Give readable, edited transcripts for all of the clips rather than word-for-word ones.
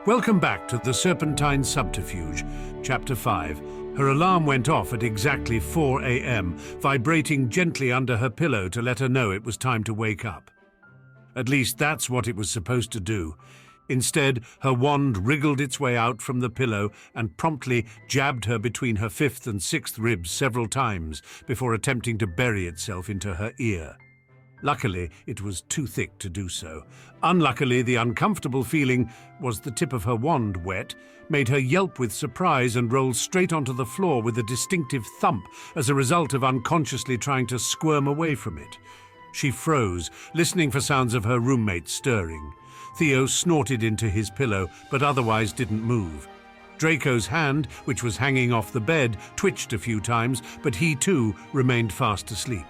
Welcome back to the Serpentine Subterfuge, Chapter 5. Her alarm went off at exactly 4 a.m., vibrating gently under her pillow to let her know it was time to wake up. At least that's what it was supposed to do. Instead, her wand wriggled its way out from the pillow and promptly jabbed her between her fifth and sixth ribs several times before attempting to bury itself into her ear. Luckily, it was too thick to do so. Unluckily, the uncomfortable feeling was the tip of her wand wet, made her yelp with surprise and roll straight onto the floor with a distinctive thump as a result of unconsciously trying to squirm away from it. She froze, listening for sounds of her roommate stirring. Theo snorted into his pillow, but otherwise didn't move. Draco's hand, which was hanging off the bed, twitched a few times, but he too remained fast asleep.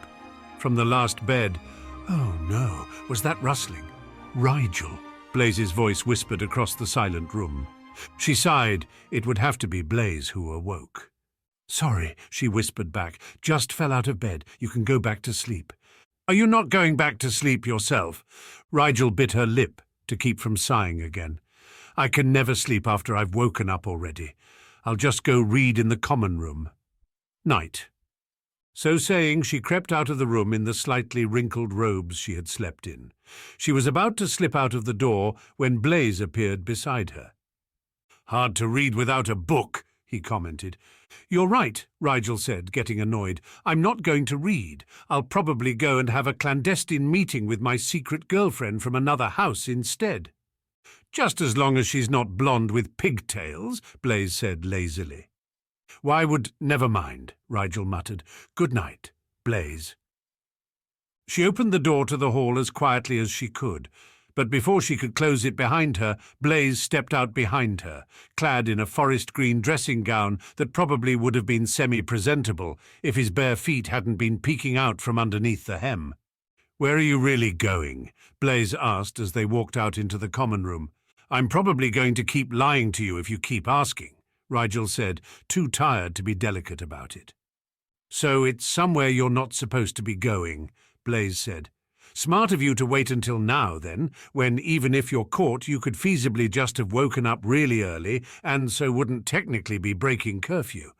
From the last bed, "Oh no, was that rustling? Rigel," Blaze's voice whispered across the silent room. She sighed. It would have to be Blaze who awoke. "Sorry," she whispered back. "Just fell out of bed. You can go back to sleep." "Are you not going back to sleep yourself?" Rigel bit her lip to keep from sighing again. "I can never sleep after I've woken up already. I'll just go read in the common room. Night." So saying, she crept out of the room in the slightly wrinkled robes she had slept in. She was about to slip out of the door when Blaze appeared beside her. "Hard to read without a book," he commented. "You're right," Rigel said, getting annoyed. "I'm not going to read. I'll probably go and have a clandestine meeting with my secret girlfriend from another house instead." "Just as long as she's not blonde with pigtails," Blaze said lazily. "Why would— never mind," Rigel muttered. "Good night, Blaze." She opened the door to the hall as quietly as she could, but before she could close it behind her, Blaze stepped out behind her, clad in a forest green dressing gown that probably would have been semi-presentable if his bare feet hadn't been peeking out from underneath the hem. "Where are you really going?" Blaze asked as they walked out into the common room. "I'm probably going to keep lying to you if you keep asking," Rigel said, too tired to be delicate about it. "So it's somewhere you're not supposed to be going," Blaze said. "Smart of you to wait until now, then, when even if you're caught you could feasibly just have woken up really early and so wouldn't technically be breaking curfew."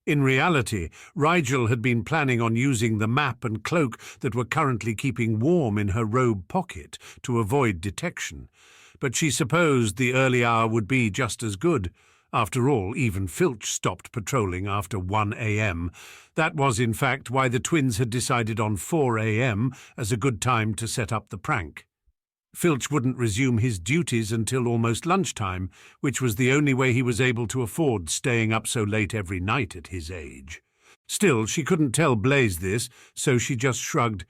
In reality, Rigel had been planning on using the map and cloak that were currently keeping warm in her robe pocket to avoid detection, but she supposed the early hour would be just as good. After all, even Filch stopped patrolling after 1 a.m. That was, in fact, why the twins had decided on 4 a.m. as a good time to set up the prank. Filch wouldn't resume his duties until almost lunchtime, which was the only way he was able to afford staying up so late every night at his age. Still, she couldn't tell Blaze this, so she just shrugged.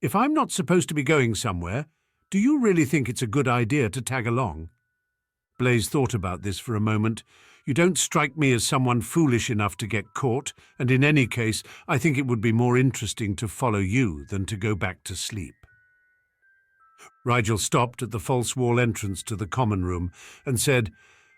"If I'm not supposed to be going somewhere, do you really think it's a good idea to tag along?" Blaze thought about this for a moment. "You don't strike me as someone foolish enough to get caught, and in any case, I think it would be more interesting to follow you than to go back to sleep." Rigel stopped at the false wall entrance to the common room and said,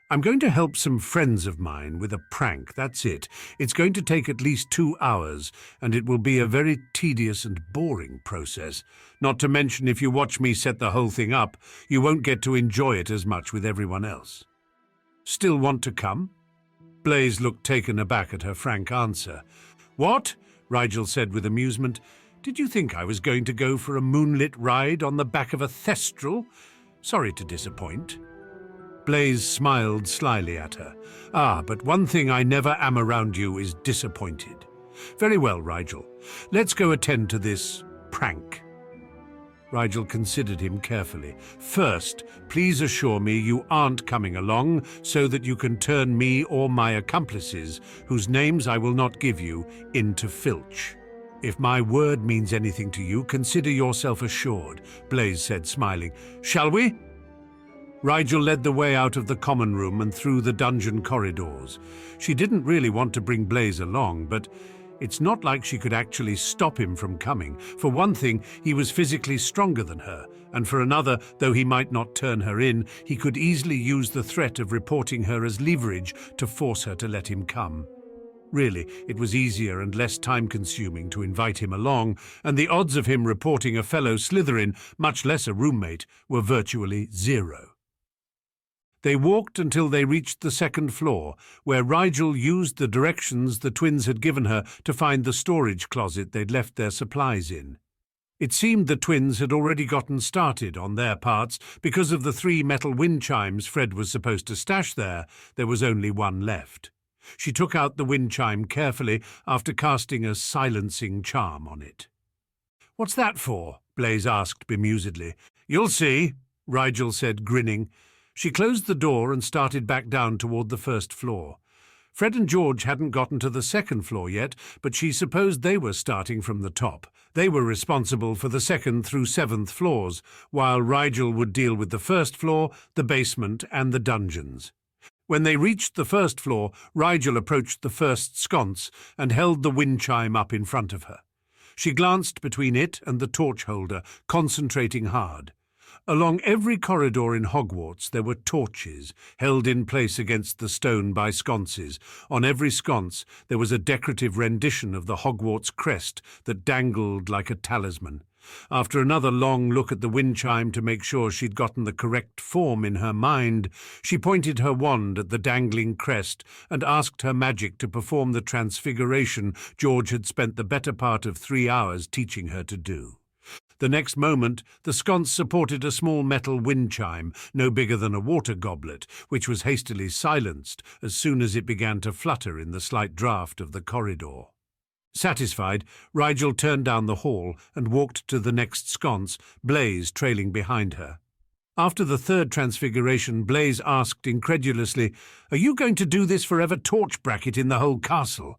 "I'm going to help some friends of mine with a prank, that's it. It's going to take at least 2 hours, and it will be a very tedious and boring process. Not to mention, if you watch me set the whole thing up, you won't get to enjoy it as much with everyone else. Still want to come?" Blaze looked taken aback at her frank answer. "What?" Rigel said with amusement. "Did you think I was going to go for a moonlit ride on the back of a thestral? Sorry to disappoint." Blaze smiled slyly at her. But one thing I never am around you is disappointed." "Very well, Rigel. Let's go attend to this prank." Rigel considered him carefully. "First, please assure me you aren't coming along so that you can turn me or my accomplices, whose names I will not give you, into Filch. If my word means anything to you, consider yourself assured," Blaze said, smiling. "Shall we?" Rigel led the way out of the common room and through the dungeon corridors. She didn't really want to bring Blaze along, but it's not like she could actually stop him from coming. For one thing, he was physically stronger than her, and for another, though he might not turn her in, he could easily use the threat of reporting her as leverage to force her to let him come. Really, it was easier and less time-consuming to invite him along, and the odds of him reporting a fellow Slytherin, much less a roommate, were virtually zero. They walked until they reached the second floor, where Rigel used the directions the twins had given her to find the storage closet they'd left their supplies in. It seemed the twins had already gotten started on their parts. Because of the 3 metal wind chimes Fred was supposed to stash there was only one left. She took out the wind chime carefully after casting a silencing charm on it. "What's that for?" Blaise asked bemusedly. "You'll see," Rigel said, grinning. She closed the door and started back down toward the first floor. Fred and George hadn't gotten to the second floor yet, but she supposed they were starting from the top. They were responsible for the 2nd through 7th floors, while Rigel would deal with the first floor, the basement, and the dungeons. When they reached the first floor, Rigel approached the first sconce and held the wind chime up in front of her. She glanced between it and the torch holder, concentrating hard. Along every corridor in Hogwarts there were torches, held in place against the stone by sconces. On every sconce there was a decorative rendition of the Hogwarts crest that dangled like a talisman. After another long look at the wind chime to make sure she'd gotten the correct form in her mind, she pointed her wand at the dangling crest and asked her magic to perform the transfiguration George had spent the better part of 3 hours teaching her to do. The next moment, the sconce supported a small metal wind chime, no bigger than a water goblet, which was hastily silenced as soon as it began to flutter in the slight draught of the corridor. Satisfied, Rigel turned down the hall and walked to the next sconce, Blaise trailing behind her. After the 3rd transfiguration, Blaise asked incredulously, "Are you going to do this forever torch bracket in the whole castle?"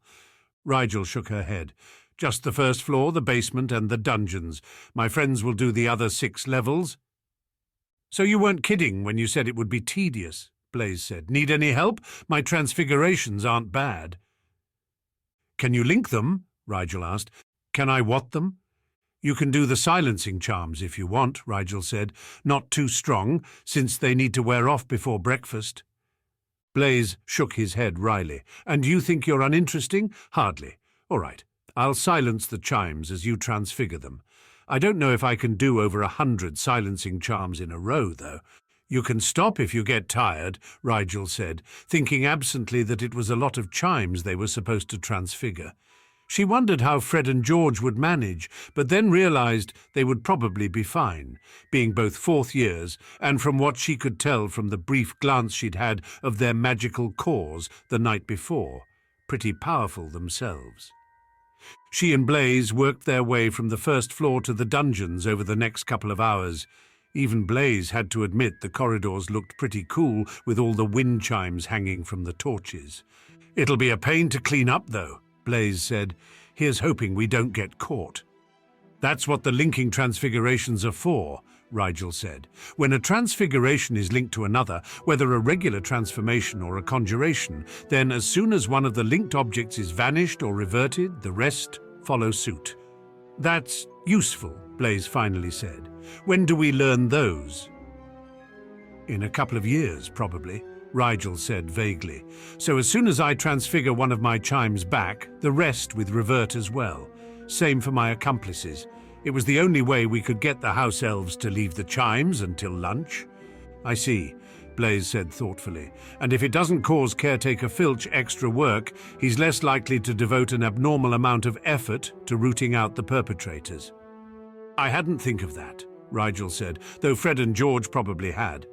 Rigel shook her head. "Just the first floor, the basement, and the dungeons. My friends will do the other 6 levels." "So you weren't kidding when you said it would be tedious," Blaise said. "Need any help? My transfigurations aren't bad." "Can you link them?" Rigel asked. "Can I what them?" "You can do the silencing charms if you want," Rigel said. "Not too strong, since they need to wear off before breakfast." Blaise shook his head wryly. "And you think you're uninteresting? Hardly. All right. I'll silence the chimes as you transfigure them. I don't know if I can do over 100 silencing charms in a row, though." "You can stop if you get tired," Rigel said, thinking absently that it was a lot of chimes they were supposed to transfigure. She wondered how Fred and George would manage, but then realized they would probably be fine, being both 4th years, and from what she could tell from the brief glance she'd had of their magical cores the night before, pretty powerful themselves. She and Blaise worked their way from the first floor to the dungeons over the next couple of hours. Even Blaise had to admit the corridors looked pretty cool with all the wind chimes hanging from the torches. "It'll be a pain to clean up, though," Blaise said. "Here's hoping we don't get caught." "That's what the linking transfigurations are for," Rigel said. "When a transfiguration is linked to another, whether a regular transformation or a conjuration, then as soon as one of the linked objects is vanished or reverted, the rest follow suit." "That's useful," Blaise finally said. "When do we learn those?" "In a couple of years, probably," Rigel said vaguely. "So as soon as I transfigure one of my chimes back, the rest will revert as well. Same for my accomplices. It was the only way we could get the house elves to leave the chimes until lunch." "I see," Blaise said thoughtfully. "And if it doesn't cause Caretaker Filch extra work, he's less likely to devote an abnormal amount of effort to rooting out the perpetrators." "I hadn't think of that," Rigel said, though Fred and George probably had.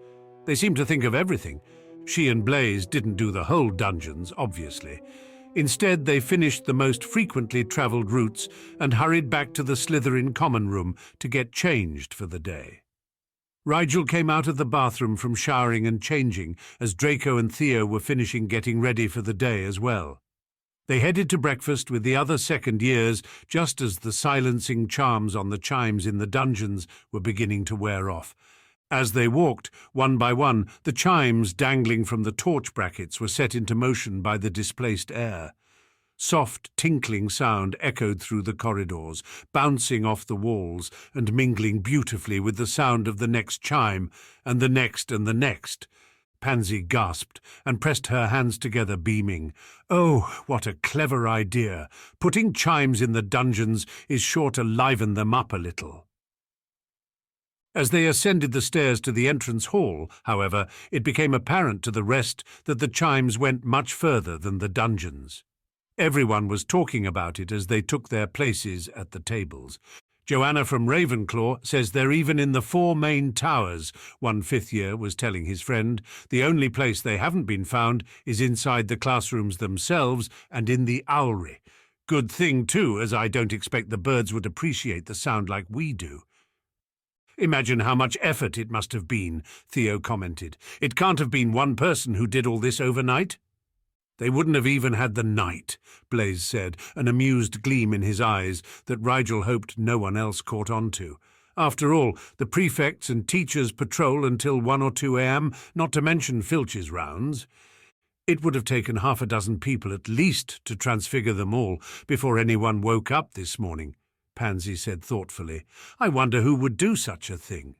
"They seem to think of everything." She and Blaise didn't do the whole dungeons, obviously. Instead, they finished the most frequently travelled routes and hurried back to the Slytherin common room to get changed for the day. Rigel came out of the bathroom from showering and changing as Draco and Theo were finishing getting ready for the day as well. They headed to breakfast with the other 2nd years just as the silencing charms on the chimes in the dungeons were beginning to wear off. As they walked, one by one, the chimes dangling from the torch brackets were set into motion by the displaced air. Soft, tinkling sound echoed through the corridors, bouncing off the walls and mingling beautifully with the sound of the next chime, and the next and the next. Pansy gasped and pressed her hands together, beaming. "Oh, what a clever idea! Putting chimes in the dungeons is sure to liven them up a little." As they ascended the stairs to the entrance hall, however, it became apparent to the rest that the chimes went much further than the dungeons. Everyone was talking about it as they took their places at the tables. Joanna from Ravenclaw says they're even in the 4 main towers, one fifth-year was telling his friend. The only place they haven't been found is inside the classrooms themselves and in the owlry. Good thing, too, as I don't expect the birds would appreciate the sound like we do. Imagine how much effort it must have been, Theo commented. It can't have been one person who did all this overnight. They wouldn't have even had the night, Blaise said, an amused gleam in his eyes that Rigel hoped no one else caught on to. After all, the prefects and teachers patrol until 1 or 2 a.m., not to mention Filch's rounds. It would have taken 6 people at least to transfigure them all before anyone woke up this morning, Pansy said thoughtfully. I wonder who would do such a thing.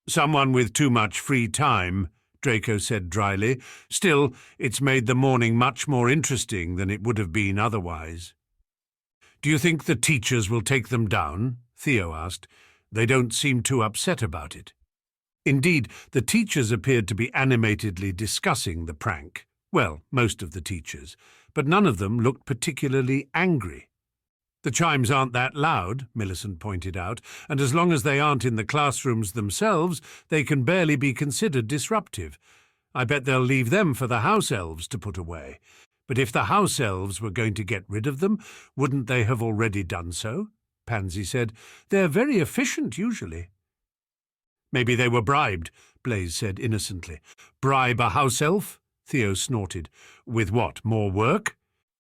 Someone with too much free time, Draco said dryly. Still, it's made the morning much more interesting than it would have been otherwise. Do you think the teachers will take them down? Theo asked. They don't seem too upset about it. Indeed, the teachers appeared to be animatedly discussing the prank. Well, most of the teachers, but none of them looked particularly angry. The chimes aren't that loud, Millicent pointed out, and as long as they aren't in the classrooms themselves, they can barely be considered disruptive. I bet they'll leave them for the house elves to put away. But if the house elves were going to get rid of them, wouldn't they have already done so? Pansy said. They're very efficient, usually. Maybe they were bribed, Blaise said innocently. Bribe a house elf? Theo snorted. With what, more work?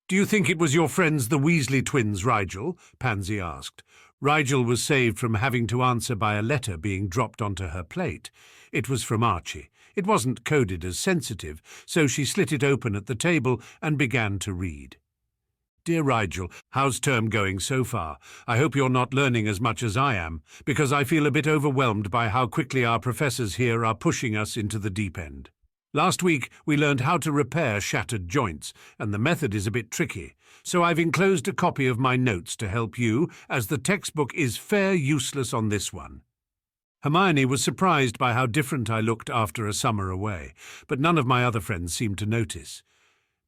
Do you think it was your friends the Weasley twins, Rigel? Pansy asked. Rigel was saved from having to answer by a letter being dropped onto her plate. It was from Archie. It wasn't coded as sensitive, so she slit it open at the table and began to read. Dear Rigel, how's term going so far? I hope you're not learning as much as I am, because I feel a bit overwhelmed by how quickly our professors here are pushing us into the deep end. Last week, we learned how to repair shattered joints, and the method is a bit tricky, so I've enclosed a copy of my notes to help you, as the textbook is fair useless on this one. Hermione was surprised by how different I looked after a summer away, but none of my other friends seemed to notice.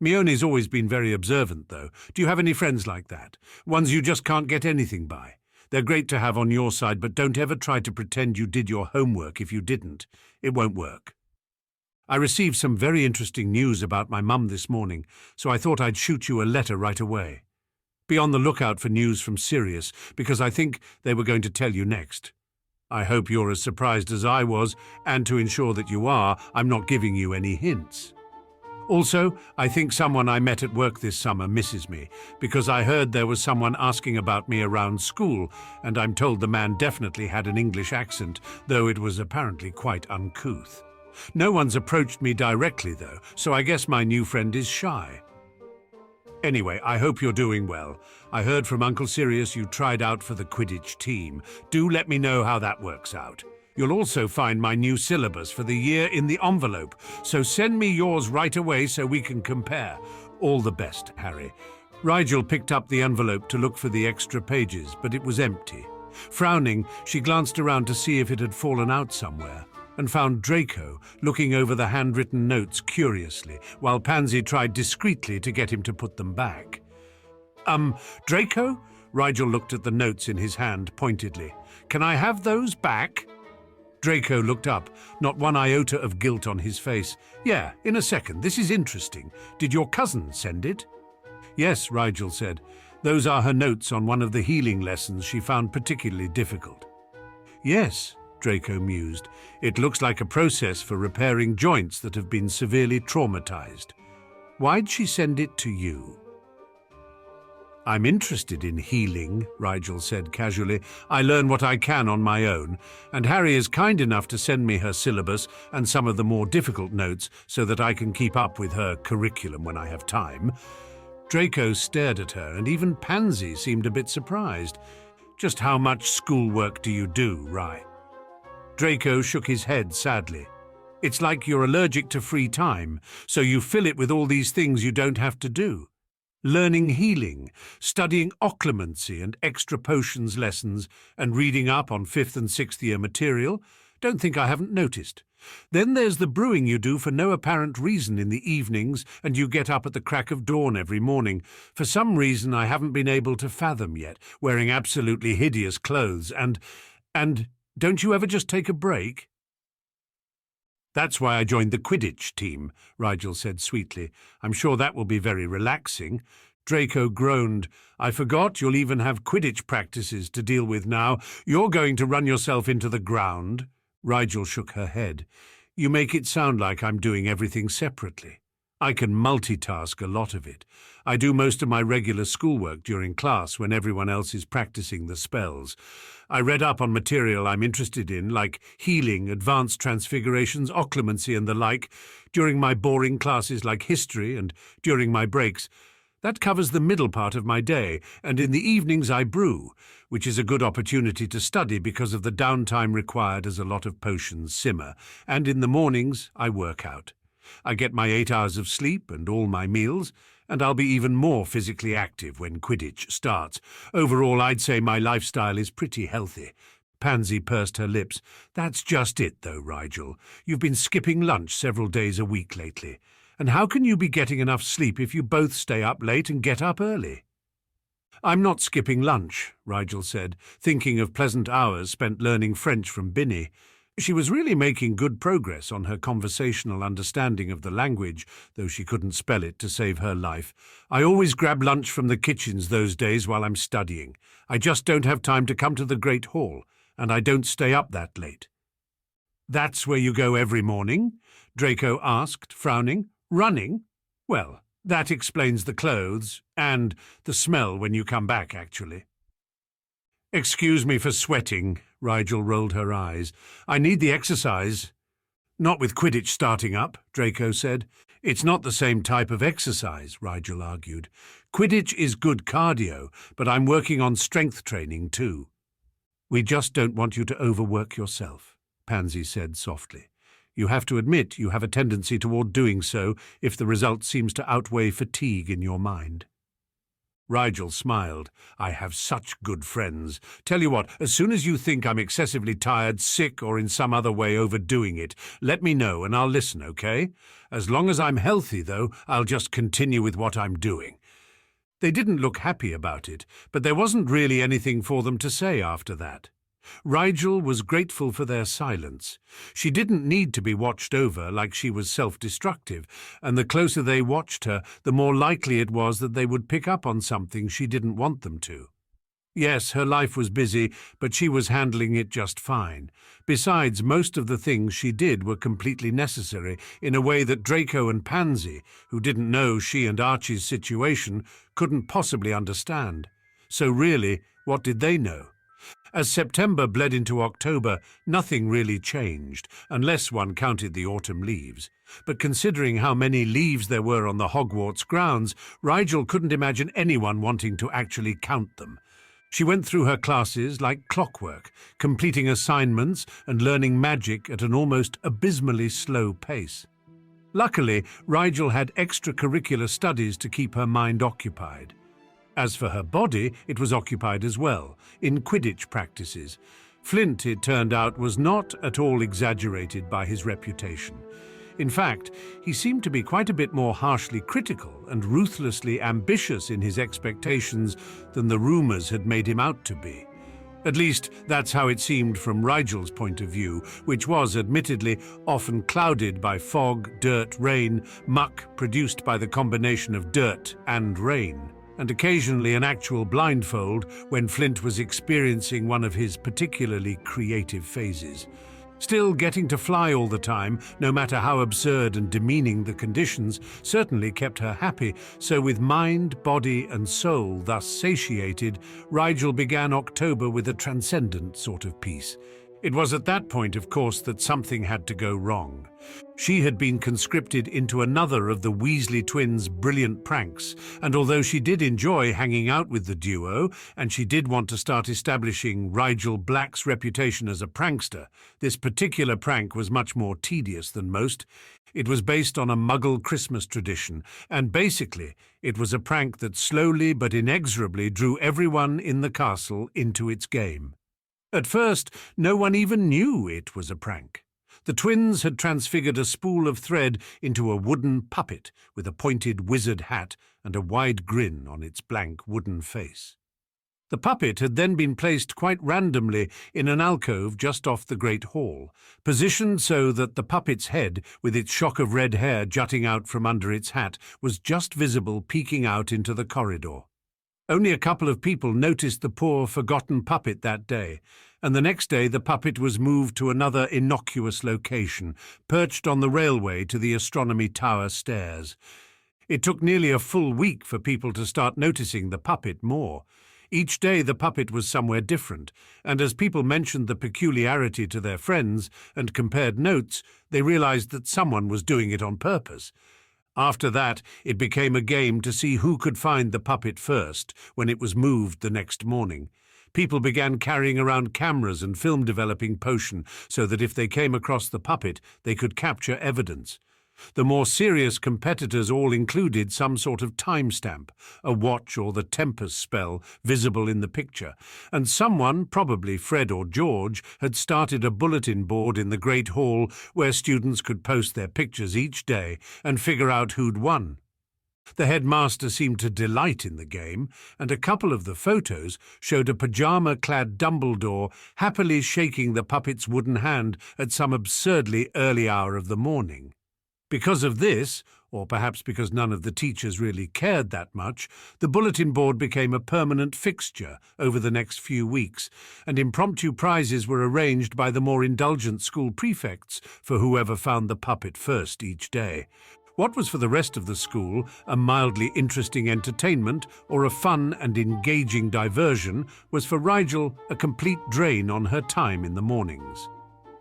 Mione's always been very observant, though. Do you have any friends like that? Ones you just can't get anything by? They're great to have on your side, but don't ever try to pretend you did your homework if you didn't. It won't work. I received some very interesting news about my mum this morning, so I thought I'd shoot you a letter right away. Be on the lookout for news from Sirius, because I think they were going to tell you next. I hope you're as surprised as I was, and to ensure that you are, I'm not giving you any hints. Also, I think someone I met at work this summer misses me, because I heard there was someone asking about me around school, and I'm told the man definitely had an English accent, though it was apparently quite uncouth. No one's approached me directly, though, so I guess my new friend is shy. Anyway, I hope you're doing well. I heard from Uncle Sirius you tried out for the Quidditch team. Do let me know how that works out. You'll also find my new syllabus for the year in the envelope, so send me yours right away so we can compare. All the best, Harry. Rigel picked up the envelope to look for the extra pages, but it was empty. Frowning, she glanced around to see if it had fallen out somewhere, and found Draco looking over the handwritten notes curiously, while Pansy tried discreetly to get him to put them back. Draco? Rigel looked at the notes in his hand pointedly. Can I have those back? Draco looked up, not one iota of guilt on his face. Yeah, in a second. This is interesting. Did your cousin send it? Yes, Rigel said. Those are her notes on one of the healing lessons she found particularly difficult. Yes, Draco mused. It looks like a process for repairing joints that have been severely traumatized. Why'd she send it to you? I'm interested in healing, Rigel said casually. I learn what I can on my own, and Harry is kind enough to send me her syllabus and some of the more difficult notes so that I can keep up with her curriculum when I have time. Draco stared at her, and even Pansy seemed a bit surprised. Just how much schoolwork do you do, Ry? Draco shook his head sadly. It's like you're allergic to free time, so you fill it with all these things you don't have to do. learning healing, studying occlumency and extra potions lessons, and reading up on 5th and 6th year material. Don't think I haven't noticed. Then there's the brewing you do for no apparent reason in the evenings, and you get up at the crack of dawn every morning, for some reason I haven't been able to fathom yet, wearing absolutely hideous clothes, and don't you ever just take a break? That's why I joined the Quidditch team, Rigel said sweetly. I'm sure that will be very relaxing. Draco groaned. I forgot you'll even have Quidditch practices to deal with now. You're going to run yourself into the ground. Rigel shook her head. You make it sound like I'm doing everything separately. I can multitask a lot of it. I do most of my regular schoolwork during class when everyone else is practicing the spells. I read up on material I'm interested in, like healing, advanced transfigurations, occlumency and the like, during my boring classes like history and during my breaks. That covers the middle part of my day, and in the evenings I brew, which is a good opportunity to study because of the downtime required as a lot of potions simmer, and in the mornings I work out. I get my 8 hours of sleep and all my meals, and I'll be even more physically active when Quidditch starts. Overall, I'd say my lifestyle is pretty healthy. Pansy pursed her lips. That's just it, though, Rigel. You've been skipping lunch several days a week lately. And how can you be getting enough sleep if you both stay up late and get up early? I'm not skipping lunch, Rigel said, thinking of pleasant hours spent learning French from Binny. She was really making good progress on her conversational understanding of the language, though she couldn't spell it to save her life. I always grab lunch from the kitchens those days while I'm studying. I just don't have time to come to the Great Hall, and I don't stay up that late. That's where you go every morning? Draco asked, frowning. Running? Well, that explains the clothes, and the smell when you come back, actually. Excuse me for sweating, Rigel rolled her eyes. I need the exercise. Not with Quidditch starting up, Draco said. It's not the same type of exercise, Rigel argued. Quidditch is good cardio, but I'm working on strength training too. We just don't want you to overwork yourself, Pansy said softly. You have to admit you have a tendency toward doing so if the result seems to outweigh fatigue in your mind. Rigel smiled. I have such good friends. Tell you what, as soon as you think I'm excessively tired, sick, or in some other way overdoing it, let me know and I'll listen, okay? As long as I'm healthy, though, I'll just continue with what I'm doing. They didn't look happy about it, but there wasn't really anything for them to say after that. Rigel was grateful for their silence. She didn't need to be watched over like she was self-destructive, and the closer they watched her, the more likely it was that they would pick up on something she didn't want them to. Yes, her life was busy, but she was handling it just fine. Besides, most of the things she did were completely necessary, in a way that Draco and Pansy, who didn't know she and Archie's situation, couldn't possibly understand. So really, what did they know? As September bled into October, nothing really changed, unless one counted the autumn leaves. But considering how many leaves there were on the Hogwarts grounds, Rigel couldn't imagine anyone wanting to actually count them. She went through her classes like clockwork, completing assignments and learning magic at an almost abysmally slow pace. Luckily, Rigel had extracurricular studies to keep her mind occupied. As for her body, it was occupied as well, in Quidditch practices. Flint, it turned out, was not at all exaggerated by his reputation. In fact, he seemed to be quite a bit more harshly critical and ruthlessly ambitious in his expectations than the rumors had made him out to be. At least, that's how it seemed from Rigel's point of view, which was, admittedly, often clouded by fog, dirt, rain, muck produced by the combination of dirt and rain, and occasionally an actual blindfold when Flint was experiencing one of his particularly creative phases. Still, getting to fly all the time, no matter how absurd and demeaning the conditions, certainly kept her happy, so with mind, body and soul thus satiated, Rigel began October with a transcendent sort of peace. It was at that point, of course, that something had to go wrong. She had been conscripted into another of the Weasley twins' brilliant pranks, and although she did enjoy hanging out with the duo, and she did want to start establishing Rigel Black's reputation as a prankster, this particular prank was much more tedious than most. It was based on a Muggle Christmas tradition, and basically, it was a prank that slowly but inexorably drew everyone in the castle into its game. At first, no one even knew it was a prank. The twins had transfigured a spool of thread into a wooden puppet with a pointed wizard hat and a wide grin on its blank wooden face. The puppet had then been placed quite randomly in an alcove just off the Great Hall, positioned so that the puppet's head, with its shock of red hair jutting out from under its hat, was just visible peeking out into the corridor. Only a couple of people noticed the poor, forgotten puppet that day, and the next day the puppet was moved to another innocuous location, perched on the railway to the astronomy tower stairs. It took nearly a full week for people to start noticing the puppet more. Each day the puppet was somewhere different, and as people mentioned the peculiarity to their friends and compared notes, they realized that someone was doing it on purpose. After that, it became a game to see who could find the puppet first when it was moved the next morning. People began carrying around cameras and film-developing potion so that if they came across the puppet, they could capture evidence. The more serious competitors all included some sort of timestamp, a watch or the Tempest spell visible in the picture, and someone, probably Fred or George, had started a bulletin board in the Great Hall where students could post their pictures each day and figure out who'd won. The headmaster seemed to delight in the game, and a couple of the photos showed a pyjama-clad Dumbledore happily shaking the puppet's wooden hand at some absurdly early hour of the morning. Because of this, or perhaps because none of the teachers really cared that much, the bulletin board became a permanent fixture over the next few weeks, and impromptu prizes were arranged by the more indulgent school prefects for whoever found the puppet first each day. What was for the rest of the school a mildly interesting entertainment or a fun and engaging diversion was for Rigel a complete drain on her time in the mornings.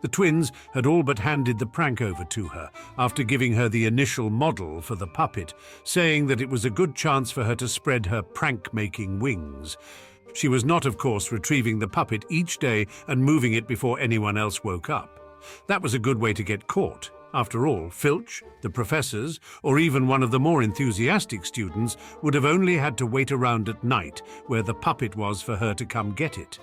The twins had all but handed the prank over to her after giving her the initial model for the puppet, saying that it was a good chance for her to spread her prank-making wings. She was not, of course, retrieving the puppet each day and moving it before anyone else woke up. That was a good way to get caught. After all, Filch, the professors, or even one of the more enthusiastic students would have only had to wait around at night where the puppet was for her to come get it.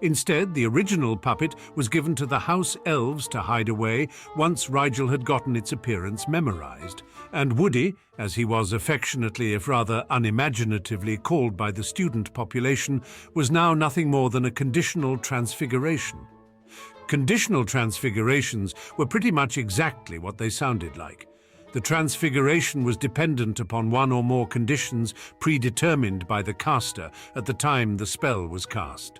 Instead, the original puppet was given to the house elves to hide away once Rigel had gotten its appearance memorized, and Woody, as he was affectionately if rather unimaginatively called by the student population, was now nothing more than a conditional transfiguration. Conditional transfigurations were pretty much exactly what they sounded like. The transfiguration was dependent upon one or more conditions predetermined by the caster at the time the spell was cast.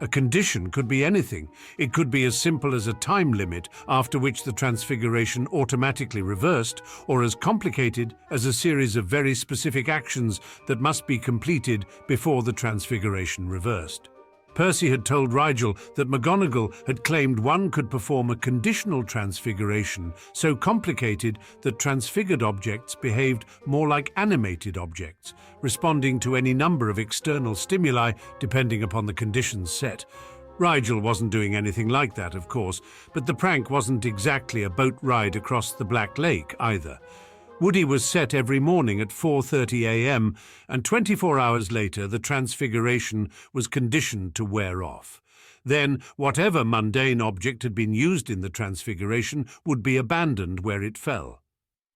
A condition could be anything. It could be as simple as a time limit after which the transfiguration automatically reversed, or as complicated as a series of very specific actions that must be completed before the transfiguration reversed. Percy had told Rigel that McGonagall had claimed one could perform a conditional transfiguration so complicated that transfigured objects behaved more like animated objects, responding to any number of external stimuli depending upon the conditions set. Rigel wasn't doing anything like that, of course, but the prank wasn't exactly a boat ride across the Black Lake either. Woody was set every morning at 4:30 a.m., and 24 hours later the transfiguration was conditioned to wear off. Then, whatever mundane object had been used in the transfiguration would be abandoned where it fell.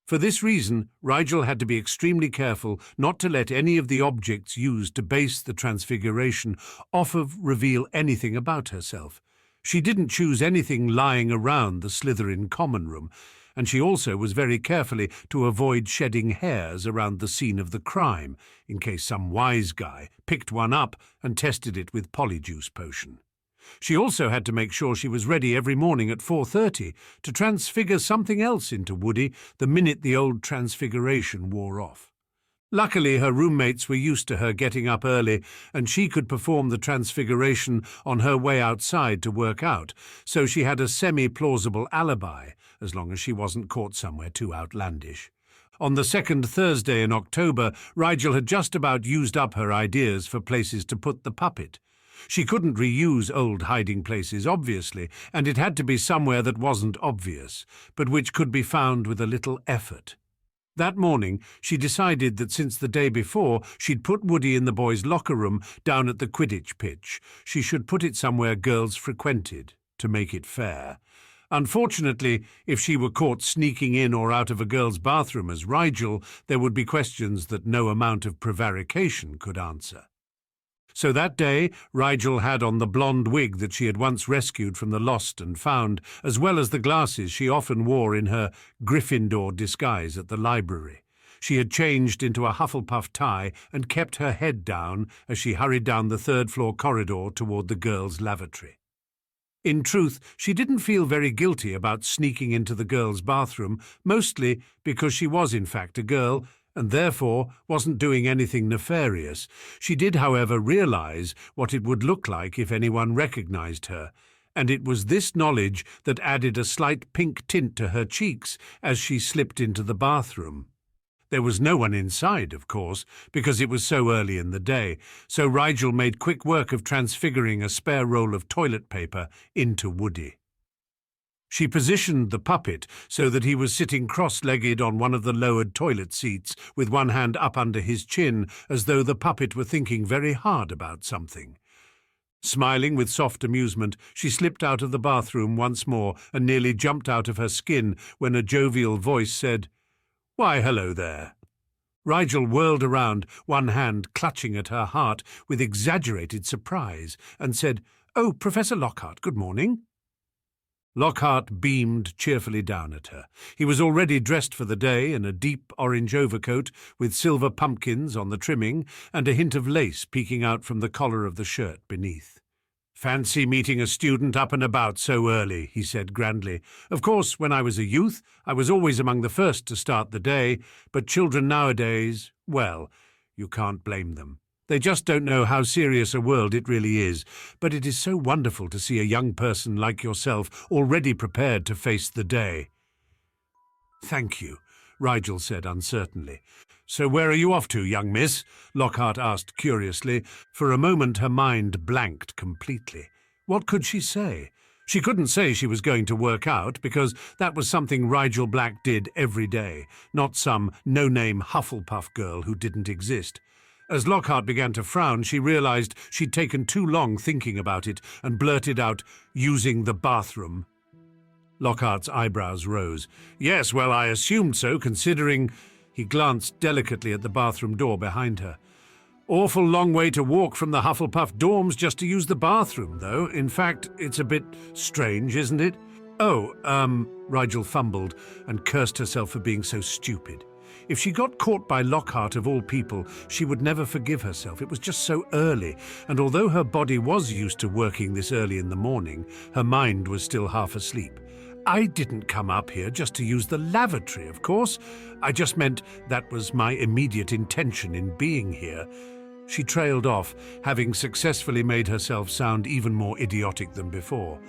For this reason, Rigel had to be extremely careful not to let any of the objects used to base the transfiguration reveal anything about herself. She didn't choose anything lying around the Slytherin common room, and she also was very carefully to avoid shedding hairs around the scene of the crime, in case some wise guy picked one up and tested it with polyjuice potion. She also had to make sure she was ready every morning at 4:30 to transfigure something else into Woody the minute the old transfiguration wore off. Luckily, her roommates were used to her getting up early, and she could perform the transfiguration on her way outside to work out, so she had a semi-plausible alibi, as long as she wasn't caught somewhere too outlandish. On the second Thursday in October, Rigel had just about used up her ideas for places to put the puppet. She couldn't reuse old hiding places, obviously, and it had to be somewhere that wasn't obvious, but which could be found with a little effort. That morning, she decided that since the day before she'd put Woody in the boys' locker room down at the Quidditch pitch, she should put it somewhere girls frequented, to make it fair. Unfortunately, if she were caught sneaking in or out of a girl's bathroom as Rigel, there would be questions that no amount of prevarication could answer. So that day, Rigel had on the blonde wig that she had once rescued from the lost and found, as well as the glasses she often wore in her Gryffindor disguise at the library. She had changed into a Hufflepuff tie and kept her head down as she hurried down the third-floor corridor toward the girls' lavatory. In truth, she didn't feel very guilty about sneaking into the girls' bathroom, mostly because she was in fact a girl, and therefore wasn't doing anything nefarious. She did, however, realize what it would look like if anyone recognized her, and it was this knowledge that added a slight pink tint to her cheeks as she slipped into the bathroom. There was no one inside, of course, because it was so early in the day, so Rigel made quick work of transfiguring a spare roll of toilet paper into Woody. She positioned the puppet so that he was sitting cross-legged on one of the lowered toilet seats with one hand up under his chin, as though the puppet were thinking very hard about something. Smiling with soft amusement, she slipped out of the bathroom once more and nearly jumped out of her skin when a jovial voice said, "Why, hello there." Rigel whirled around, one hand clutching at her heart with exaggerated surprise, and said, "Oh, Professor Lockhart, good morning." Lockhart beamed cheerfully down at her. He was already dressed for the day in a deep orange overcoat with silver pumpkins on the trimming and a hint of lace peeking out from the collar of the shirt beneath. "Fancy meeting a student up and about so early," he said grandly. "Of course, when I was a youth, I was always among the first to start the day, but children nowadays, well, you can't blame them. They just don't know how serious a world it really is, but it is so wonderful to see a young person like yourself already prepared to face the day." "Thank you," Rigel said uncertainly. "So where are you off to, young miss?" Lockhart asked curiously. For a moment her mind blanked completely. What could she say? She couldn't say she was going to work out, because that was something Rigel Black did every day, not some no-name Hufflepuff girl who didn't exist. As Lockhart began to frown, she realized she'd taken too long thinking about it and blurted out, "Using the bathroom." Lockhart's eyebrows rose. "Yes, well, I assumed so, considering—" He glanced delicately at the bathroom door behind her. "Awful long way to walk from the Hufflepuff dorms just to use the bathroom, though. In fact, it's a bit strange, isn't it?" Rigel fumbled and cursed herself for being so stupid. If she got caught by Lockhart of all people, she would never forgive herself. It was just so early, and although her body was used to working this early in the morning, her mind was still half asleep. "I didn't come up here just to use the lavatory, of course. I just meant that was my immediate intention in being here." She trailed off, having successfully made herself sound even more idiotic than before.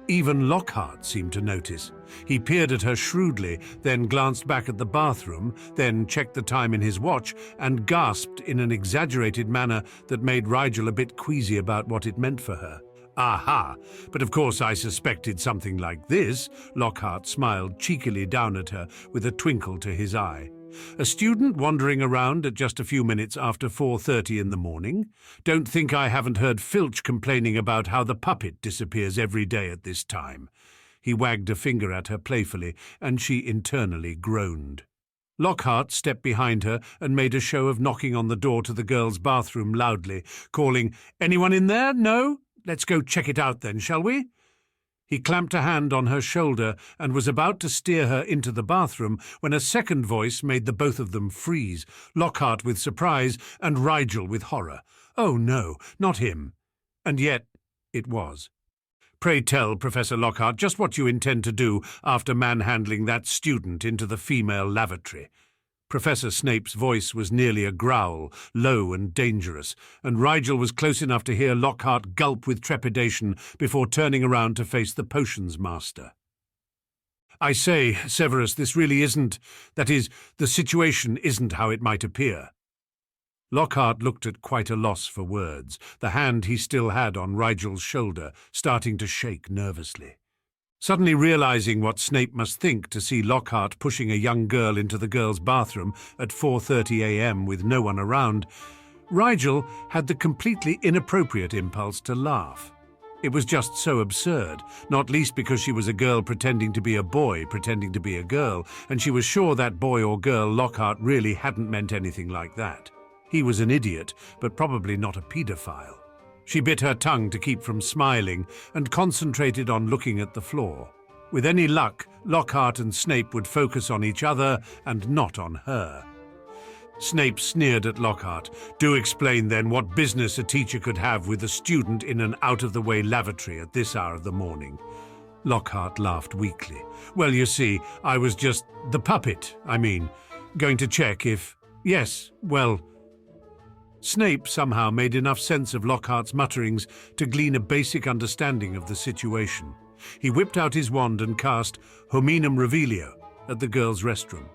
Even Lockhart seemed to notice. He peered at her shrewdly, then glanced back at the bathroom, then checked the time in his watch, and gasped in an exaggerated manner that made Rigel a bit queasy about what it meant for her. "Aha! But of course I suspected something like this." Lockhart smiled cheekily down at her with a twinkle to his eye. "A student wandering around at just a few minutes after 4:30 in the morning? Don't think I haven't heard Filch complaining about how the puppet disappears every day at this time." He wagged a finger at her playfully, and she internally groaned. Lockhart stepped behind her and made a show of knocking on the door to the girls' bathroom loudly, calling, "Anyone in there? No? Let's go check it out then, shall we?" He clamped a hand on her shoulder and was about to steer her into the bathroom when a second voice made the both of them freeze, Lockhart with surprise and Rigel with horror. Oh no, not him. And yet it was. "Pray tell, Professor Lockhart, just what you intend to do after manhandling that student into the female lavatory." Professor Snape's voice was nearly a growl, low and dangerous, and Rigel was close enough to hear Lockhart gulp with trepidation before turning around to face the potions master. "I say, Severus, this really isn't— that is, the situation isn't how it might appear." Lockhart looked at quite a loss for words, the hand he still had on Rigel's shoulder starting to shake nervously. Suddenly realizing what Snape must think to see Lockhart pushing a young girl into the girls' bathroom at 4:30 a.m. with no one around, Rigel had the completely inappropriate impulse to laugh. It was just so absurd, not least because she was a girl pretending to be a boy pretending to be a girl, and she was sure that boy or girl Lockhart really hadn't meant anything like that. He was an idiot, but probably not a paedophile. She bit her tongue to keep from smiling and concentrated on looking at the floor. With any luck, Lockhart and Snape would focus on each other and not on her. Snape sneered at Lockhart. "Do explain then what business a teacher could have with a student in an out-of-the-way lavatory at this hour of the morning." Lockhart laughed weakly. "Well, you see, I was just— the puppet, I mean, going to check if— yes, well—" Snape somehow made enough sense of Lockhart's mutterings to glean a basic understanding of the situation. He whipped out his wand and cast Hominum Revelio at the girls' restroom.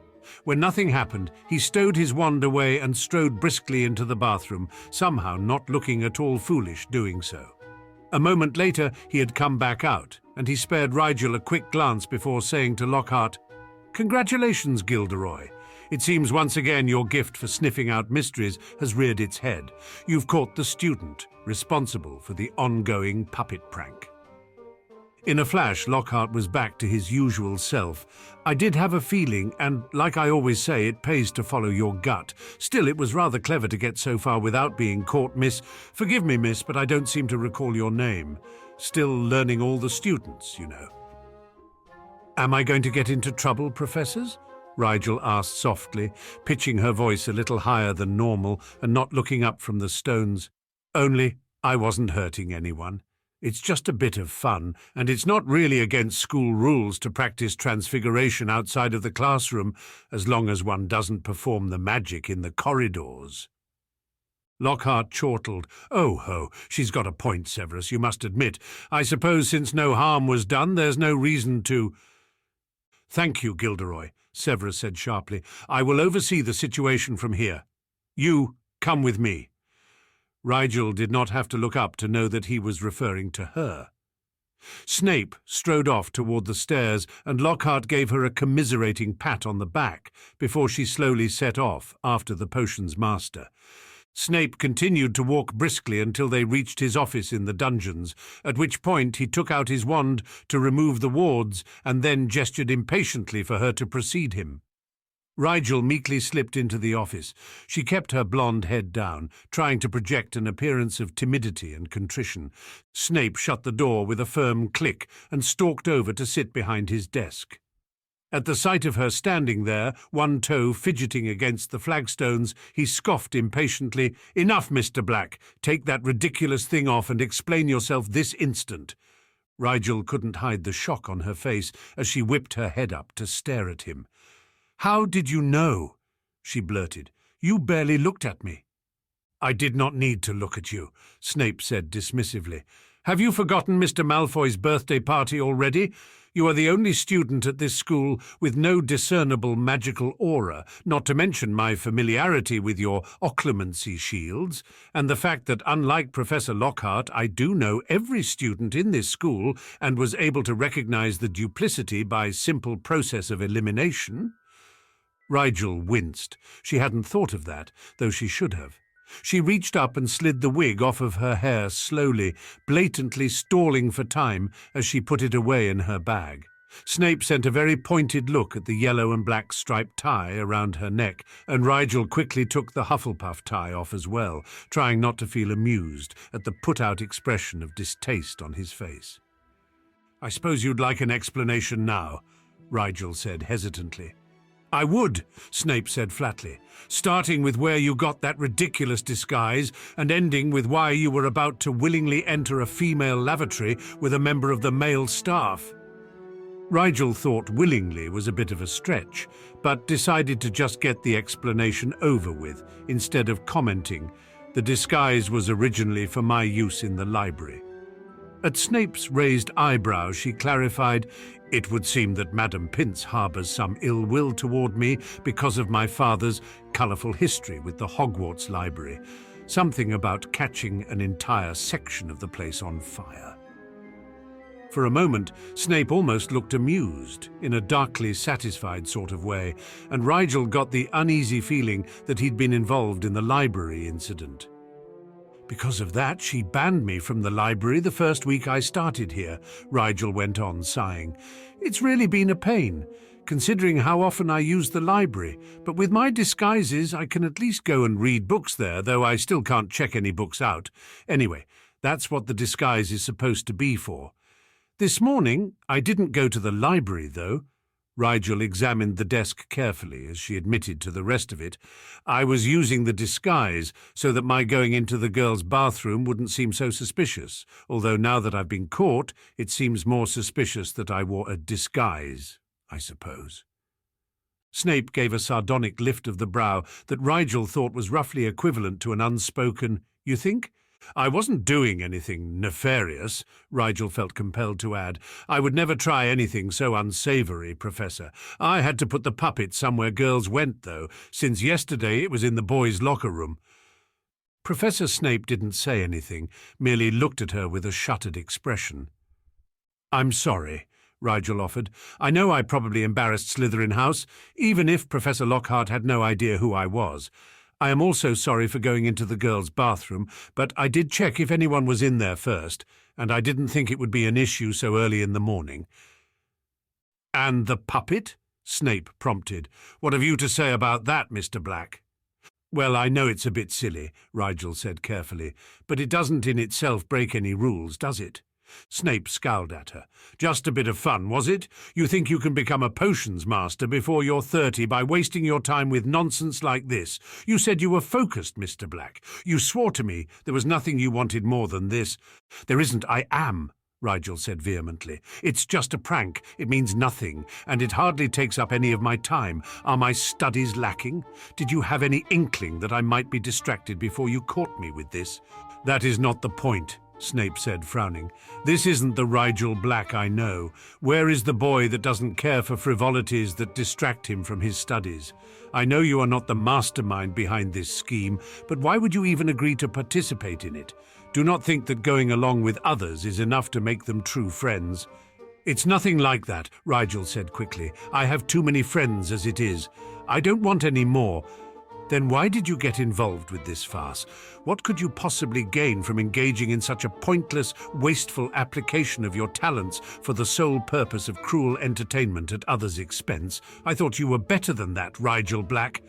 When nothing happened, he stowed his wand away and strode briskly into the bathroom, somehow not looking at all foolish doing so. A moment later, he had come back out, and he spared Rigel a quick glance before saying to Lockhart, "Congratulations, Gilderoy. It seems once again your gift for sniffing out mysteries has reared its head. You've caught the student responsible for the ongoing puppet prank." In a flash, Lockhart was back to his usual self. "I did have a feeling, and like I always say, it pays to follow your gut. Still, it was rather clever to get so far without being caught, Miss— forgive me, Miss, but I don't seem to recall your name. Still learning all the students, you know." "Am I going to get into trouble, Professors?" Rigel asked softly, pitching her voice a little higher than normal and not looking up from the stones. "Only, I wasn't hurting anyone. It's just a bit of fun, and it's not really against school rules to practice transfiguration outside of the classroom, as long as one doesn't perform the magic in the corridors." Lockhart chortled. "Oh ho, she's got a point, Severus, you must admit. I suppose since no harm was done, there's no reason to—" "Thank you, Gilderoy," Severus said sharply. "I will oversee the situation from here. You, come with me." Rigel did not have to look up to know that he was referring to her. Snape strode off toward the stairs, and Lockhart gave her a commiserating pat on the back before she slowly set off after the potions master. Snape continued to walk briskly until they reached his office in the dungeons, at which point he took out his wand to remove the wards and then gestured impatiently for her to precede him. Rigel meekly slipped into the office. She kept her blonde head down, trying to project an appearance of timidity and contrition. Snape shut the door with a firm click and stalked over to sit behind his desk. At the sight of her standing there, one toe fidgeting against the flagstones, he scoffed impatiently. "Enough, Mr. Black. Take that ridiculous thing off and explain yourself this instant." Rigel couldn't hide the shock on her face as she whipped her head up to stare at him. "How did you know?" she blurted. "You barely looked at me." "I did not need to look at you," Snape said dismissively. "Have you forgotten Mr. Malfoy's birthday party already? You are the only student at this school with no discernible magical aura, not to mention my familiarity with your occlumency shields, and the fact that, unlike Professor Lockhart, I do know every student in this school and was able to recognize the duplicity by simple process of elimination." Rigel winced. She hadn't thought of that, though she should have. She reached up and slid the wig off of her hair slowly, blatantly stalling for time as she put it away in her bag. Snape sent a very pointed look at the yellow and black striped tie around her neck, and Rigel quickly took the Hufflepuff tie off as well, trying not to feel amused at the put-out expression of distaste on his face. "I suppose you'd like an explanation now," Rigel said hesitantly. "I would," Snape said flatly, "starting with where you got that ridiculous disguise and ending with why you were about to willingly enter a female lavatory with a member of the male staff." Rigel thought willingly was a bit of a stretch, but decided to just get the explanation over with, instead of commenting. The disguise was originally for my use in the library. At Snape's raised eyebrows, she clarified, "It would seem that Madame Pince harbours some ill will toward me because of my father's colourful history with the Hogwarts library. Something about catching an entire section of the place on fire." For a moment, Snape almost looked amused, in a darkly satisfied sort of way, and Rigel got the uneasy feeling that he'd been involved in the library incident. "Because of that, she banned me from the library the first week I started here," Rigel went on, sighing. "It's really been a pain, considering how often I use the library, but with my disguises I can at least go and read books there, though I still can't check any books out. Anyway, that's what the disguise is supposed to be for. This morning I didn't go to the library, though." Rigel examined the desk carefully as she admitted to the rest of it. "I was using the disguise so that my going into the girls' bathroom wouldn't seem so suspicious, although now that I've been caught, it seems more suspicious that I wore a disguise, I suppose." Snape gave a sardonic lift of the brow that Rigel thought was roughly equivalent to an unspoken, "You think?" "I wasn't doing anything nefarious," Rigel felt compelled to add. "I would never try anything so unsavoury, Professor. I had to put the puppet somewhere girls went, though, since yesterday it was in the boys' locker room." Professor Snape didn't say anything, merely looked at her with a shuttered expression. "I'm sorry," Rigel offered. "I know I probably embarrassed Slytherin House, even if Professor Lockhart had no idea who I was. I am also sorry for going into the girls' bathroom, but I did check if anyone was in there first, and I didn't think it would be an issue so early in the morning." "And the puppet?" Snape prompted. "What have you to say about that, Mr. Black?" "Well, I know it's a bit silly," Rigel said carefully, "but it doesn't in itself break any rules, does it?" Snape scowled at her. "Just a bit of fun, was it? You think you can become a potions master before you're 30 by wasting your time with nonsense like this? You said you were focused, Mr. Black. You swore to me there was nothing you wanted more than this." "There isn't, I am," Rigel said vehemently. "It's just a prank. It means nothing, and it hardly takes up any of my time. Are my studies lacking? Did you have any inkling that I might be distracted before you caught me with this?" "That is not the point," Snape said, frowning. "This isn't the Rigel Black I know. Where is the boy that doesn't care for frivolities that distract him from his studies? I know you are not the mastermind behind this scheme, but why would you even agree to participate in it? Do not think that going along with others is enough to make them true friends." "It's nothing like that," Rigel said quickly. "I have too many friends as it is. I don't want any more." "Then why did you get involved with this farce? What could you possibly gain from engaging in such a pointless, wasteful application of your talents for the sole purpose of cruel entertainment at others' expense? I thought you were better than that, Rigel Black."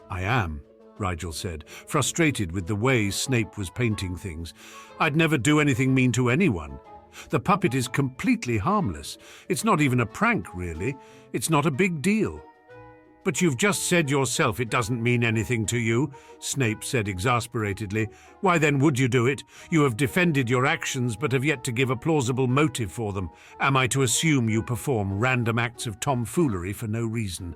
"I am," Rigel said, frustrated with the way Snape was painting things. "I'd never do anything mean to anyone. The puppet is completely harmless. It's not even a prank, really. It's not a big deal." "But you've just said yourself it doesn't mean anything to you," Snape said exasperatedly. "Why then would you do it? You have defended your actions but have yet to give a plausible motive for them. Am I to assume you perform random acts of tomfoolery for no reason?"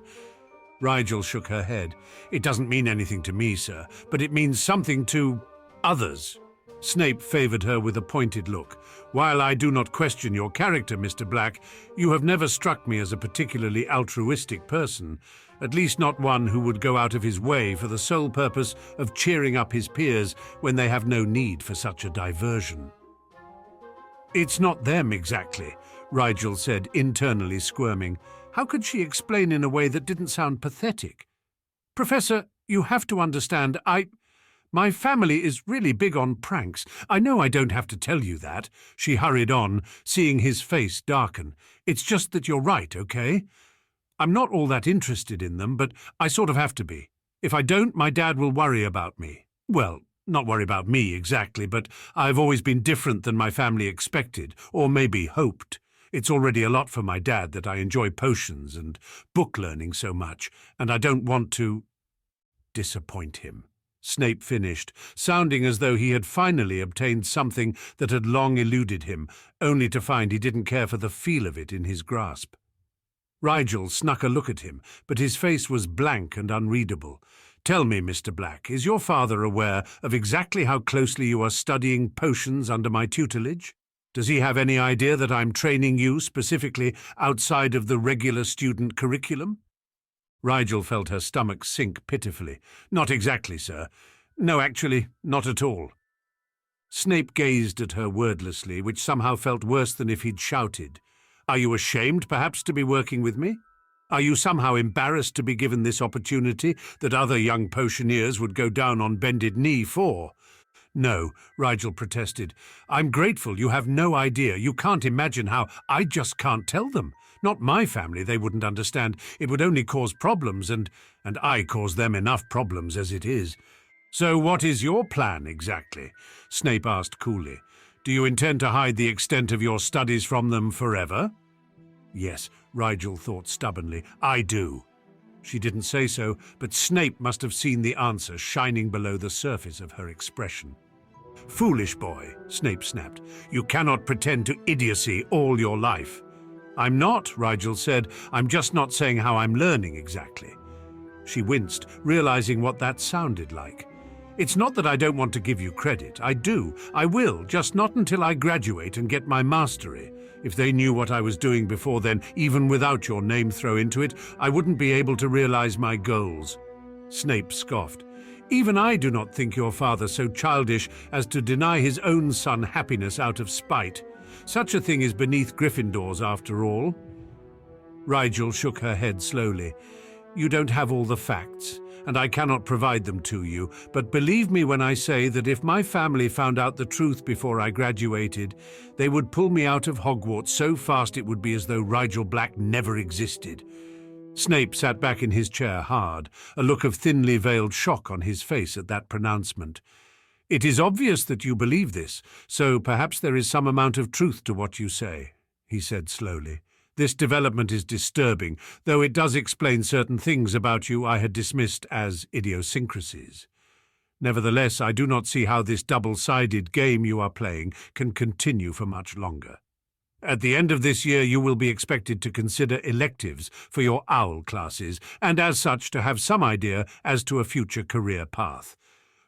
Rigel shook her head. "It doesn't mean anything to me, sir, but it means something to others." Snape favoured her with a pointed look. "While I do not question your character, Mr. Black, you have never struck me as a particularly altruistic person. At least not one who would go out of his way for the sole purpose of cheering up his peers when they have no need for such a diversion." "It's not them exactly," Rigel said, internally squirming. How could she explain in a way that didn't sound pathetic? "Professor, you have to understand, my family is really big on pranks. I know I don't have to tell you that," she hurried on, seeing his face darken. "It's just that you're right, okay? I'm not all that interested in them, but I sort of have to be. If I don't, my dad will worry about me. Well, not worry about me exactly, but I've always been different than my family expected, or maybe hoped. It's already a lot for my dad that I enjoy potions and book learning so much, and I don't want to disappoint him." Snape finished, sounding as though he had finally obtained something that had long eluded him, only to find he didn't care for the feel of it in his grasp. Rigel snuck a look at him, but his face was blank and unreadable. "Tell me, Mr. Black, is your father aware of exactly how closely you are studying potions under my tutelage? Does he have any idea that I'm training you specifically outside of the regular student curriculum?" Rigel felt her stomach sink pitifully. "Not exactly, sir. No, actually, not at all." Snape gazed at her wordlessly, which somehow felt worse than if he'd shouted. "Are you ashamed, perhaps, to be working with me? Are you somehow embarrassed to be given this opportunity that other young potioneers would go down on bended knee for?" "No," Rigel protested. "I'm grateful. You have no idea. You can't imagine how. I just can't tell them. Not my family. They wouldn't understand. It would only cause problems, and I cause them enough problems as it is." "So what is your plan, exactly?" Snape asked coolly. "Do you intend to hide the extent of your studies from them forever?" "Yes," Rigel thought stubbornly. "I do." She didn't say so, but Snape must have seen the answer shining below the surface of her expression. "Foolish boy," Snape snapped. "You cannot pretend to idiocy all your life." "I'm not," Rigel said. "I'm just not saying how I'm learning exactly." She winced, realizing what that sounded like. "It's not that I don't want to give you credit. I do. I will, just not until I graduate and get my mastery. If they knew what I was doing before then, even without your name thrown into it, I wouldn't be able to realize my goals." Snape scoffed. "Even I do not think your father so childish as to deny his own son happiness out of spite. Such a thing is beneath Gryffindors, after all." Rigel shook her head slowly. "You don't have all the facts, and I cannot provide them to you, but believe me when I say that if my family found out the truth before I graduated, they would pull me out of Hogwarts so fast it would be as though Rigel Black never existed." Snape sat back in his chair hard, a look of thinly veiled shock on his face at that pronouncement. "It is obvious that you believe this, so perhaps there is some amount of truth to what you say," he said slowly. "This development is disturbing, though it does explain certain things about you I had dismissed as idiosyncrasies. Nevertheless, I do not see how this double-sided game you are playing can continue for much longer. At the end of this year, you will be expected to consider electives for your OWL classes, and as such to have some idea as to a future career path.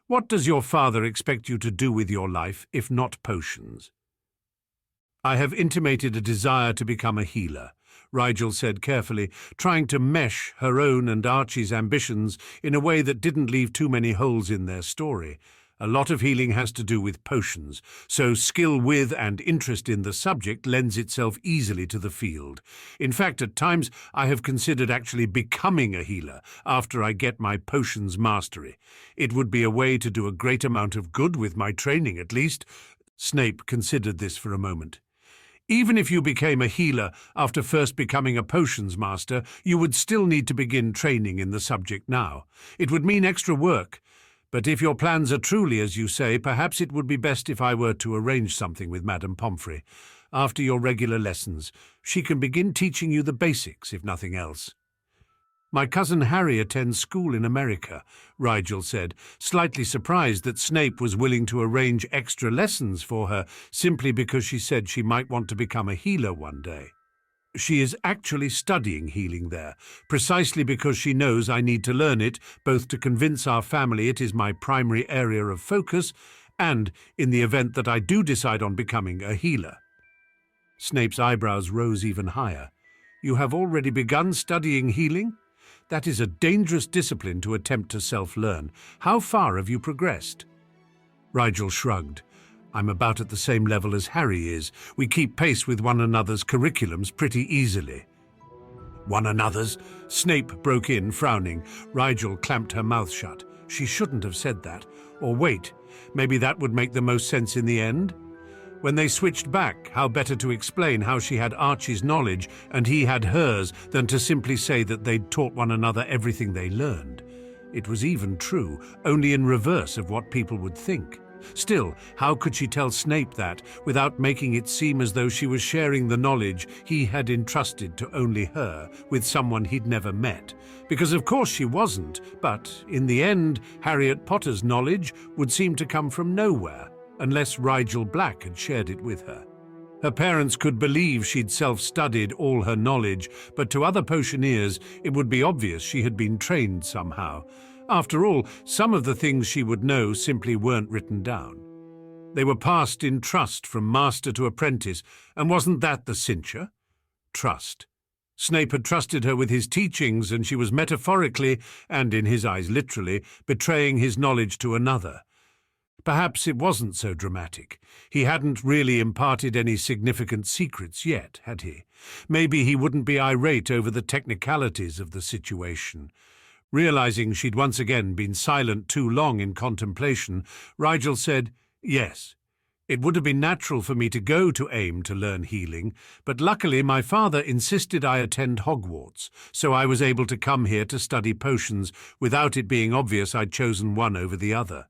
What does your father expect you to do with your life, if not potions?" "I have intimated a desire to become a healer," Rigel said carefully, trying to mesh her own and Archie's ambitions in a way that didn't leave too many holes in their story. "A lot of healing has to do with potions, so skill with and interest in the subject lends itself easily to the field. In fact, at times I have considered actually becoming a healer after I get my potions mastery. It would be a way to do a great amount of good with my training, at least." Snape considered this for a moment. "Even if you became a healer after first becoming a potions master, you would still need to begin training in the subject now. It would mean extra work. But if your plans are truly as you say, perhaps it would be best if I were to arrange something with Madame Pomfrey. After your regular lessons, she can begin teaching you the basics, if nothing else." "My cousin Harry attends school in America," Rigel said, slightly surprised that Snape was willing to arrange extra lessons for her simply because she said she might want to become a healer one day. "She is actually studying healing there, precisely because she knows I need to learn it, both to convince our family it is my primary area of focus and in the event that I do decide on becoming a healer." Snape's eyebrows rose even higher. "You have already begun studying healing? That is a dangerous discipline to attempt to self-learn. How far have you progressed?" Rigel shrugged. "I'm about at the same level as Harry is. We keep pace with one another's curriculums pretty easily." "One another's?" Snape broke in, frowning. Rigel clamped her mouth shut. She shouldn't have said that. Or wait, maybe that would make the most sense in the end? When they switched back, how better to explain how she had Archie's knowledge and he had hers than to simply say that they'd taught one another everything they learned. It was even true, only in reverse of what people would think. Still, how could she tell Snape that without making it seem as though she was sharing the knowledge he had entrusted to only her with someone he'd never met? Because of course she wasn't, but in the end, Harriett Potter's knowledge would seem to come from nowhere, unless Rigel Black had shared it with her. Her parents could believe she'd self-studied all her knowledge, but to other potioneers it would be obvious she had been trained somehow. After all, some of the things she would know simply weren't written down. They were passed in trust from master to apprentice, and wasn't that the cincher? Trust. Snape had trusted her with his teachings, and she was metaphorically, and in his eyes literally, betraying his knowledge to another. Perhaps it wasn't so dramatic. He hadn't really imparted any significant secrets yet, had he? Maybe he wouldn't be irate over the technicalities of the situation. Realizing she'd once again been silent too long in contemplation, Rigel said, "Yes. It would have been natural for me to go to AIM to learn healing, but luckily my father insisted I attend Hogwarts, so I was able to come here to study potions without it being obvious I'd chosen one over the other.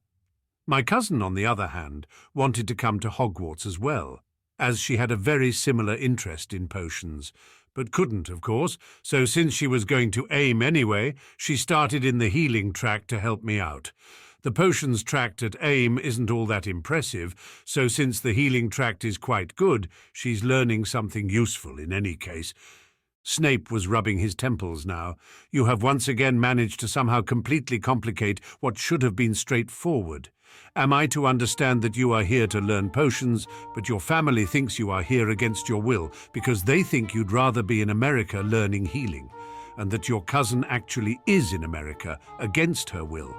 My cousin, on the other hand, wanted to come to Hogwarts as well, as she had a very similar interest in potions, but couldn't, of course, so since she was going to AIM anyway, she started in the healing track to help me out. The potions tract at AIM isn't all that impressive, so since the healing tract is quite good, she's learning something useful in any case." Snape was rubbing his temples now. "You have once again managed to somehow completely complicate what should have been straightforward. Am I to understand that you are here to learn potions, but your family thinks you are here against your will because they think you'd rather be in America learning healing, and that your cousin actually is in America against her will,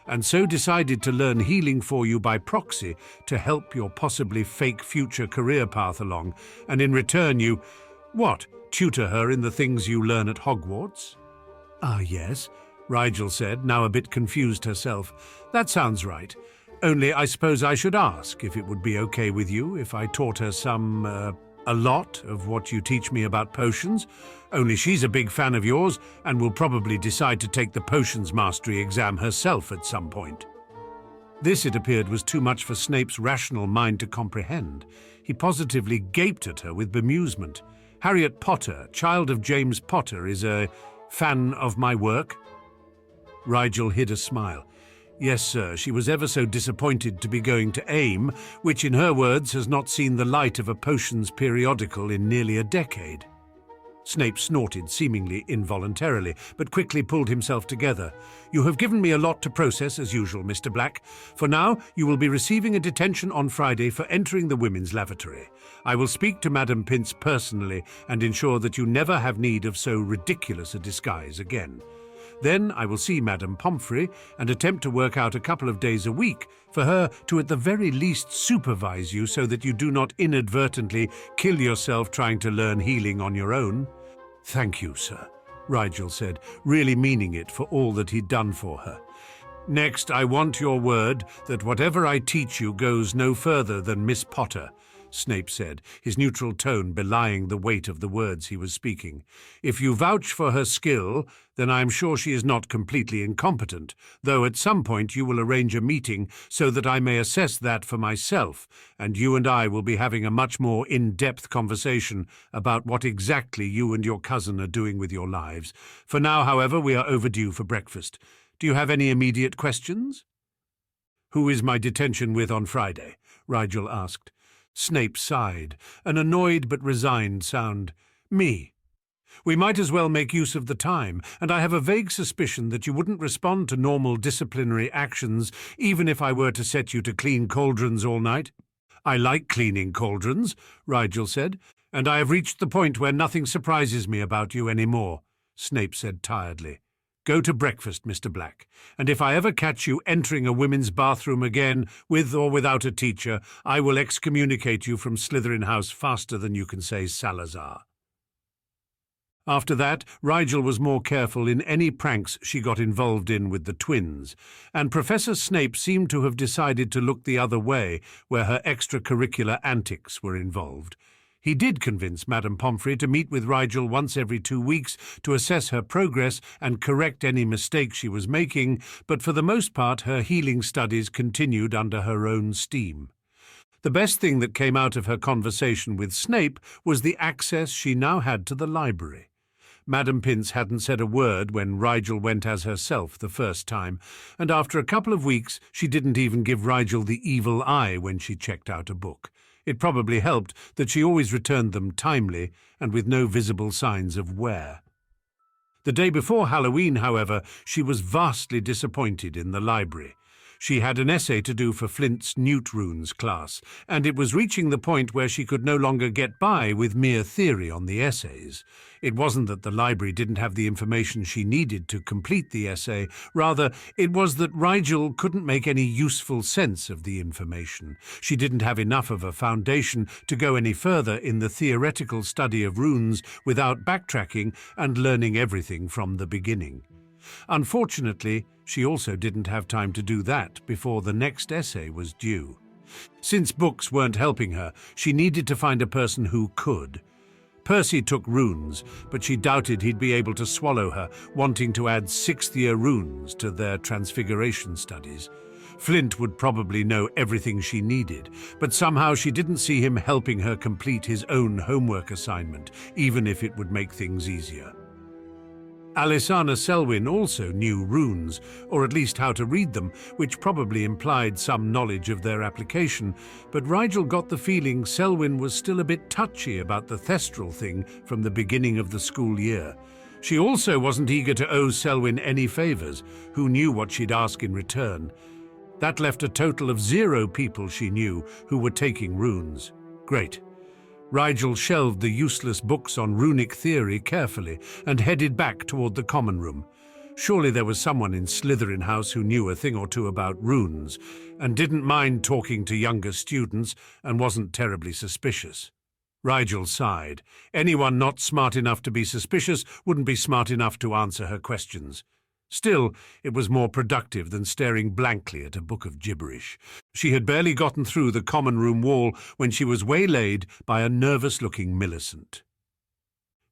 and so decided to learn healing for you by proxy to help your possibly fake future career path along, and in return you, what, tutor her in the things you learn at Hogwarts?" "Ah, yes," Rigel said, now a bit confused herself. "That sounds right. Only I suppose I should ask if it would be okay with you if I taught her a lot of what you teach me about potions. Only she's a big fan of yours and will probably decide to take the potions mastery exam herself at some point." This, it appeared, was too much for Snape's rational mind to comprehend. He positively gaped at her with bemusement. "Harriett Potter, child of James Potter, is a fan of my work?" Rigel hid a smile. "Yes, sir, she was ever so disappointed to be going to AIM, which in her words has not seen the light of a potions periodical in nearly a decade." Snape snorted, seemingly involuntarily, but quickly pulled himself together. "You have given me a lot to process, as usual, Mr. Black. For now, you will be receiving a detention on Friday for entering the women's lavatory. I will speak to Madam Pince personally and ensure that you never have need of so ridiculous a disguise again. Then I will see Madame Pomfrey and attempt to work out a couple of days a week for her to at the very least supervise you so that you do not inadvertently kill yourself trying to learn healing on your own." "Thank you, sir," Rigel said, really meaning it for all that he'd done for her. "Next, I want your word that whatever I teach you goes no further than Miss Potter," Snape said, his neutral tone belying the weight of the words he was speaking. "If you vouch for her skill, then I am sure she is not completely incompetent, though at some point you will arrange a meeting so that I may assess that for myself, and you and I will be having a much more in-depth conversation about what exactly you and your cousin are doing with your lives. For now, however, we are overdue for breakfast. Do you have any immediate questions?" "Who is my detention with on Friday?" Rigel asked. Snape sighed, an annoyed but resigned sound. "Me. We might as well make use of the time, and I have a vague suspicion that you wouldn't respond to normal disciplinary actions even if I were to set you to clean cauldrons all night." "I like cleaning cauldrons," Rigel said, "and I have reached the point where nothing surprises me about you any more," Snape said tiredly. "Go to breakfast, Mr. Black, and if I ever catch you entering a women's bathroom again, with or without a teacher, I will excommunicate you from Slytherin House faster than you can say Salazar." After that, Rigel was more careful in any pranks she got involved in with the twins, and Professor Snape seemed to have decided to look the other way where her extracurricular antics were involved. He did convince Madame Pomfrey to meet with Rigel once every 2 weeks to assess her progress and correct any mistakes she was making, but for the most part her healing studies continued under her own steam. The best thing that came out of her conversation with Snape was the access she now had to the library. Madame Pince hadn't said a word when Rigel went as herself the first time, and after a couple of weeks she didn't even give Rigel the evil eye when she checked out a book. It probably helped that she always returned them timely and with no visible signs of wear. The day before Halloween, however, she was vastly disappointed in the library. She had an essay to do for Flint's Newt Runes class, and it was reaching the point where she could no longer get by with mere theory on the essays. It wasn't that the library didn't have the information she needed to complete the essay. Rather, it was that Rigel couldn't make any useful sense of the information. She didn't have enough of a foundation to go any further in the theoretical study of runes without backtracking and learning everything from the beginning. Unfortunately, she also didn't have time to do that before the next essay was due. Since books weren't helping her, she needed to find a person who could. Percy took runes, but she doubted he'd be able to swallow her, wanting to add sixth-year runes to their transfiguration studies. Flint would probably know everything she needed, but somehow she didn't see him helping her complete his own homework assignment, even if it would make things easier. Alanna Selwyn also knew runes, or at least how to read them, which probably implied some knowledge of their application, but Rigel got the feeling Selwyn was still a bit touchy about the Thestral thing from the beginning of the school year. She also wasn't eager to owe Selwyn any favors, who knew what she'd ask in return. That left a total of 0 people she knew who were taking runes. Great. Rigel shelved the useless books on runic theory carefully and headed back toward the common room. Surely there was someone in Slytherin House who knew a thing or two about runes and didn't mind talking to younger students and wasn't terribly suspicious. Rigel sighed. Anyone not smart enough to be suspicious wouldn't be smart enough to answer her questions. Still, it was more productive than staring blankly at a book of gibberish. She had barely gotten through the common room wall when she was waylaid by a nervous-looking Millicent.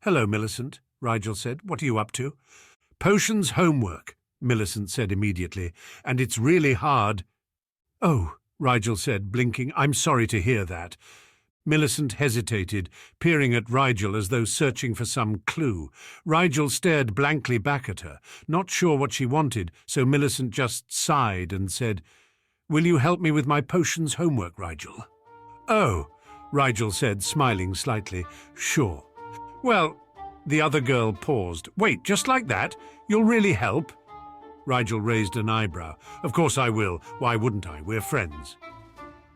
"Hello, Millicent," Rigel said. "What are you up to?" "Potions homework," Millicent said immediately, "and it's really hard." "Oh," Rigel said, blinking. "I'm sorry to hear that." Millicent hesitated, peering at Rigel as though searching for some clue. Rigel stared blankly back at her, not sure what she wanted, so Millicent just sighed and said, "Will you help me with my potions homework, Rigel?" "Oh," Rigel said, smiling slightly. "Sure." "Well," the other girl paused. "Wait, just like that? You'll really help?" Rigel raised an eyebrow. "Of course I will. Why wouldn't I? We're friends."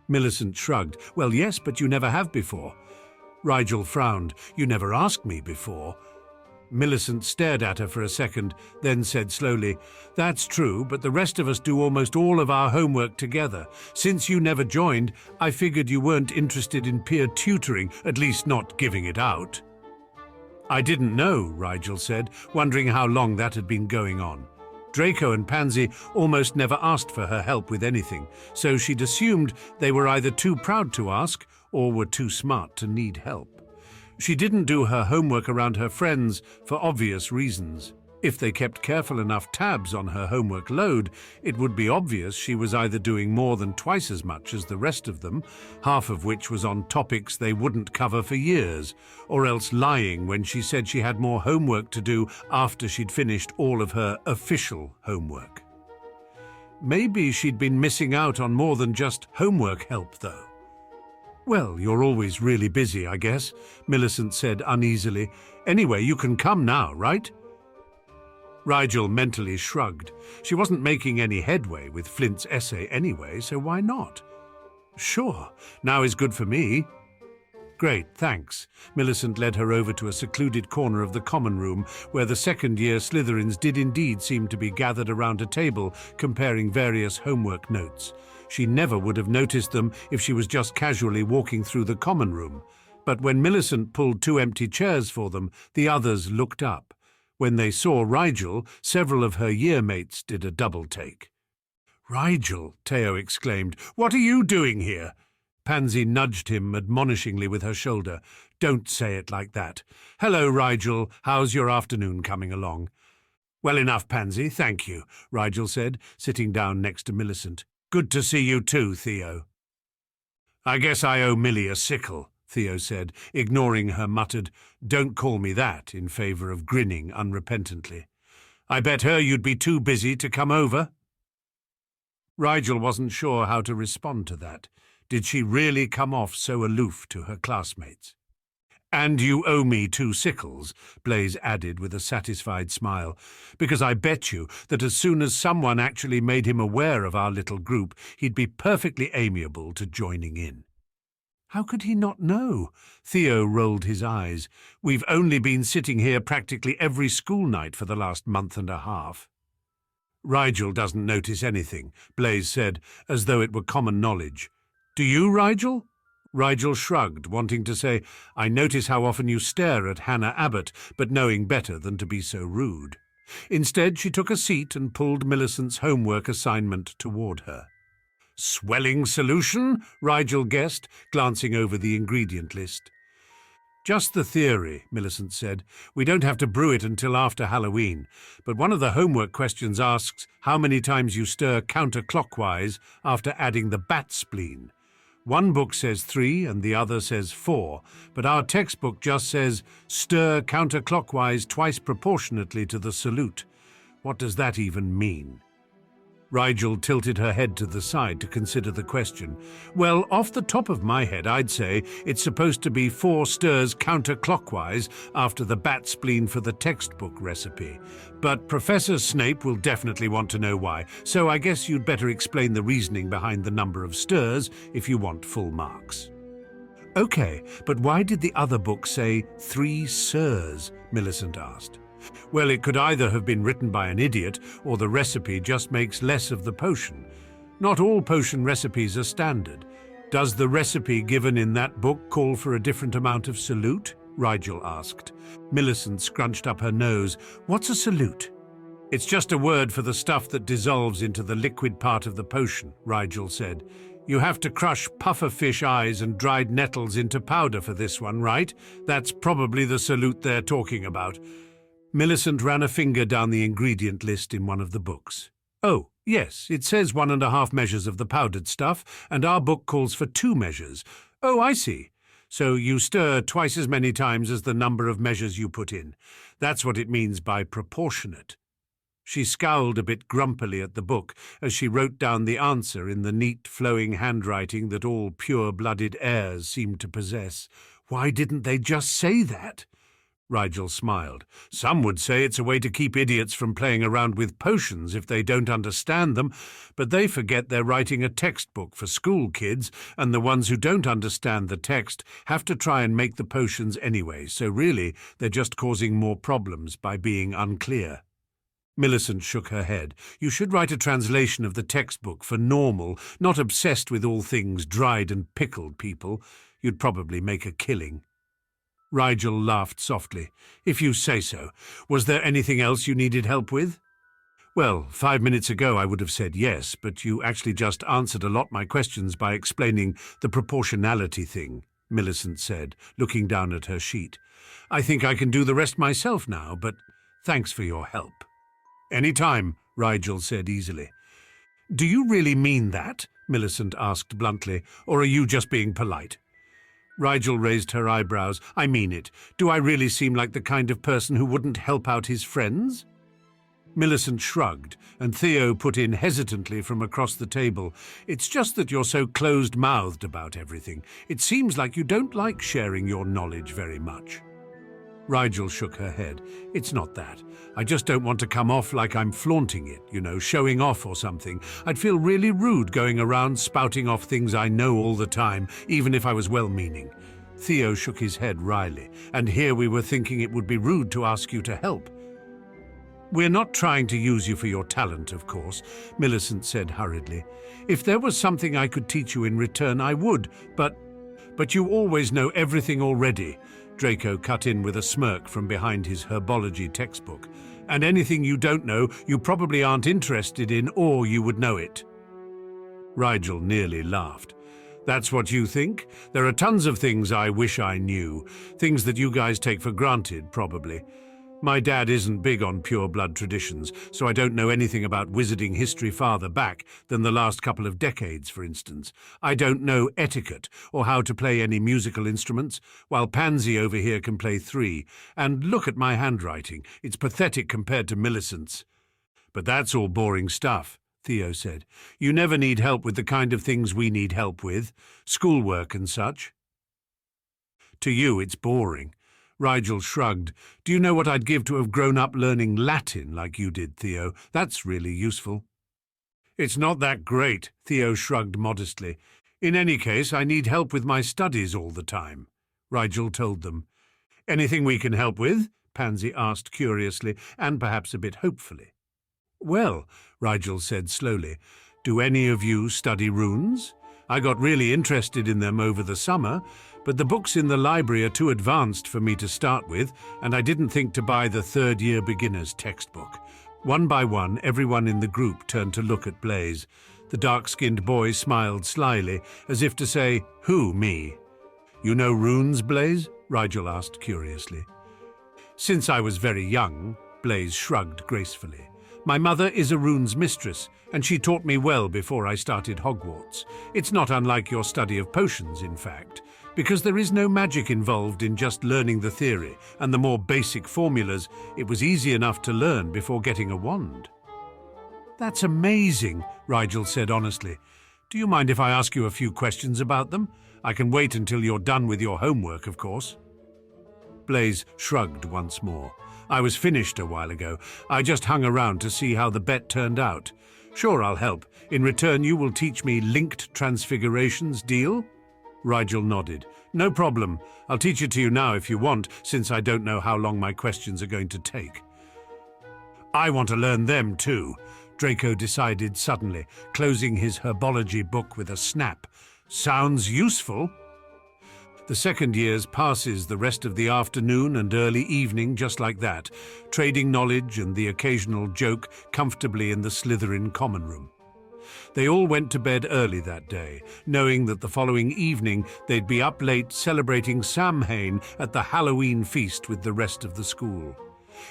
Millicent shrugged. "Well, yes, but you never have before." Rigel frowned. "You never asked me before." Millicent stared at her for a second, then said slowly, "That's true, but the rest of us do almost all of our homework together. Since you never joined, I figured you weren't interested in peer tutoring, at least not giving it out." "I didn't know," Rigel said, wondering how long that had been going on. Draco and Pansy almost never asked for her help with anything, so she'd assumed they were either too proud to ask or were too smart to need help. She didn't do her homework around her friends for obvious reasons. If they kept careful enough tabs on her homework load, it would be obvious she was either doing more than twice as much as the rest of them, half of which was on topics they wouldn't cover for years, or else lying when she said she had more homework to do after she'd finished all of her official homework. Maybe she'd been missing out on more than just homework help, though. "Well, you're always really busy, I guess," Millicent said uneasily. "Anyway, you can come now, right?" Rigel mentally shrugged. She wasn't making any headway with Flint's essay anyway, so why not? "Sure, now is good for me." "Great, thanks." Millicent led her over to a secluded corner of the common room, where the second-year Slytherins did indeed seem to be gathered around a table, comparing various homework notes. She never would have noticed them if she was just casually walking through the common room. But when Millicent pulled 2 empty chairs for them, the others looked up. When they saw Rigel, several of her year-mates did a double-take. "Rigel," Teo exclaimed, "what are you doing here?" Pansy nudged him admonishingly with her shoulder. "Don't say it like that. Hello, Rigel. How's your afternoon coming along?" "Well enough, Pansy, thank you," Rigel said, sitting down next to Millicent. "Good to see you too, Theo." "I guess I owe Millie a sickle," Theo said, ignoring her muttered, "Don't call me that," in favor of grinning unrepentantly. "I bet her you'd be too busy to come over." Rigel wasn't sure how to respond to that. Did she really come off so aloof to her classmates? "And you owe me 2 sickles," Blaise added with a satisfied smile, "because I bet you that as soon as someone actually made him aware of our little group, he'd be perfectly amiable to joining in." "How could he not know?" Theo rolled his eyes. "We've only been sitting here practically every school night for the last month and a half." "Rigel doesn't notice anything," Blaise said, as though it were common knowledge. "Do you, Rigel?" Rigel shrugged, wanting to say, "I notice how often you stare at Hannah Abbott," but knowing better than to be so rude. Instead, she took a seat and pulled Millicent's homework assignment toward her. "Swelling solution?" Rigel guessed, glancing over the ingredient list. "Just the theory," Millicent said. "We don't have to brew it until after Halloween, but one of the homework questions asks how many times you stir counterclockwise after adding the bat spleen. One book says 3 and the other says 4, but our textbook just says stir counterclockwise twice proportionately to the salute. What does that even mean?" Rigel tilted her head to the side to consider the question. "Well, off the top of my head, I'd say it's supposed to be 4 stirs counterclockwise after the bat spleen for the textbook recipe. But Professor Snape will definitely want to know why, so I guess you'd better explain the reasoning behind the number of stirs if you want full marks." "Okay, but why did the other book say 3 sirs?" Millicent asked. "Well, it could either have been written by an idiot, or the recipe just makes less of the potion. Not all potion recipes are standard. Does the recipe given in that book call for a different amount of salute?" Rigel asked. Millicent scrunched up her nose. "What's a salute?" "It's just a word for the stuff that dissolves into the liquid part of the potion," Rigel said. "You have to crush pufferfish eyes and dried nettles into powder for this one, right? That's probably the salute they're talking about." Millicent ran a finger down the ingredient list in one of the books. "Oh, yes, it says 1½ measures of the powdered stuff, and our book calls for 2 measures. Oh, I see. So you stir twice as many times as the number of measures you put in. That's what it means by proportionate." She scowled a bit grumpily at the book as she wrote down the answer in the neat, flowing handwriting that all pure-blooded heirs seemed to possess. "Why didn't they just say that?" Rigel smiled. "Some would say it's a way to keep idiots from playing around with potions if they don't understand them, but they forget they're writing a textbook for school kids, and the ones who don't understand the text have to try and make the potions anyway, so really they're just causing more problems by being unclear." Millicent shook her head. "You should write a translation of the textbook for normal, not obsessed with all things dried and pickled people. You'd probably make a killing." Rigel laughed softly. "If you say so. Was there anything else you needed help with?" "Well, 5 minutes ago I would have said yes, but you actually just answered a lot my questions by explaining the proportionality thing," Millicent said, looking down at her sheet. "I think I can do the rest myself now, but thanks for your help." "Any time," Rigel said easily. "Do you really mean that?" Millicent asked bluntly, "or are you just being polite?" Rigel raised her eyebrows. "I mean it. Do I really seem like the kind of person who wouldn't help out his friends?" Millicent shrugged, and Theo put in hesitantly from across the table. "It's just that you're so closed-mouthed about everything. It seems like you don't like sharing your knowledge very much." Rigel shook her head. "It's not that. I just don't want to come off like I'm flaunting it, showing off or something. I'd feel really rude going around spouting off things I know all the time, even if I was well-meaning." Theo shook his head wryly. "And here we were thinking it would be rude to ask you to help." "We're not trying to use you for your talent, of course," Millicent said hurriedly. "If there was something I could teach you in return, I would, but you always know everything already." Draco cut in with a smirk from behind his herbology textbook. "And anything you don't know, you probably aren't interested in, or you would know it." Rigel nearly laughed. "That's what you think? There are tons of things I wish I knew. Things that you guys take for granted, probably. My dad isn't big on pure blood traditions, so I don't know anything about wizarding history farther back than the last couple of decades, for instance. I don't know etiquette or how to play any musical instruments, while Pansy over here can play 3. And look at my handwriting. It's pathetic compared to Millicent's." "But that's all boring stuff," Theo said. "You never need help with the kind of things we need help with, schoolwork and such." "To you it's boring." Rigel shrugged. "Do you know what I'd give to have grown up learning Latin like you did, Theo? That's really useful." "It's not that great," Theo shrugged modestly. "In any case, I need help with my studies all the time," Rigel told them. "Anything we can help with?" Pansy asked curiously, and perhaps a bit hopefully. "Well," Rigel said slowly, "do any of you study runes? I got really interested in them over the summer, but the books in the library are too advanced for me to start with, and I didn't think to buy the third-year beginner's textbook." One by one, everyone in the group turned to look at Blaise. The dark-skinned boy smiled slyly, as if to say, "Who, me?" "You know runes, Blaise?" Rigel asked curiously. "Since I was very young," Blaise shrugged gracefully. "My mother is a runes mistress, and she taught me well before I started Hogwarts. It's not unlike your study of potions, in fact, because there is no magic involved in just learning the theory and the more basic formulas. It was easy enough to learn before getting a wand." "That's amazing," Rigel said honestly. "Do you mind if I ask you a few questions about them? I can wait until you're done with your homework, of course." Blaise shrugged once more. "I was finished a while ago. I just hung around to see how the bet turned out. Sure, I'll help. In return, you will teach me linked transfigurations, deal?" Rigel nodded. "No problem. I'll teach it to you now if you want, since I don't know how long my questions are going to take." "I want to learn them too," Draco decided suddenly, closing his herbology book with a snap. "Sounds useful." The second years passes the rest of the afternoon and early evening just like that, trading knowledge and the occasional joke comfortably in the Slytherin common room. They all went to bed early that day, knowing that the following evening they'd be up late celebrating Samhain at the Halloween feast with the rest of the school.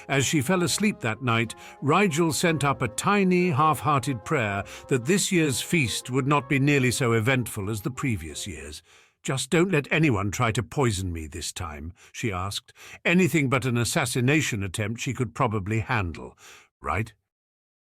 As she fell asleep that night, Rigel sent up a tiny, half-hearted prayer that this year's feast would not be nearly so eventful as the previous years. "Just don't let anyone try to poison me this time," she asked. "Anything but an assassination attempt she could probably handle, right?"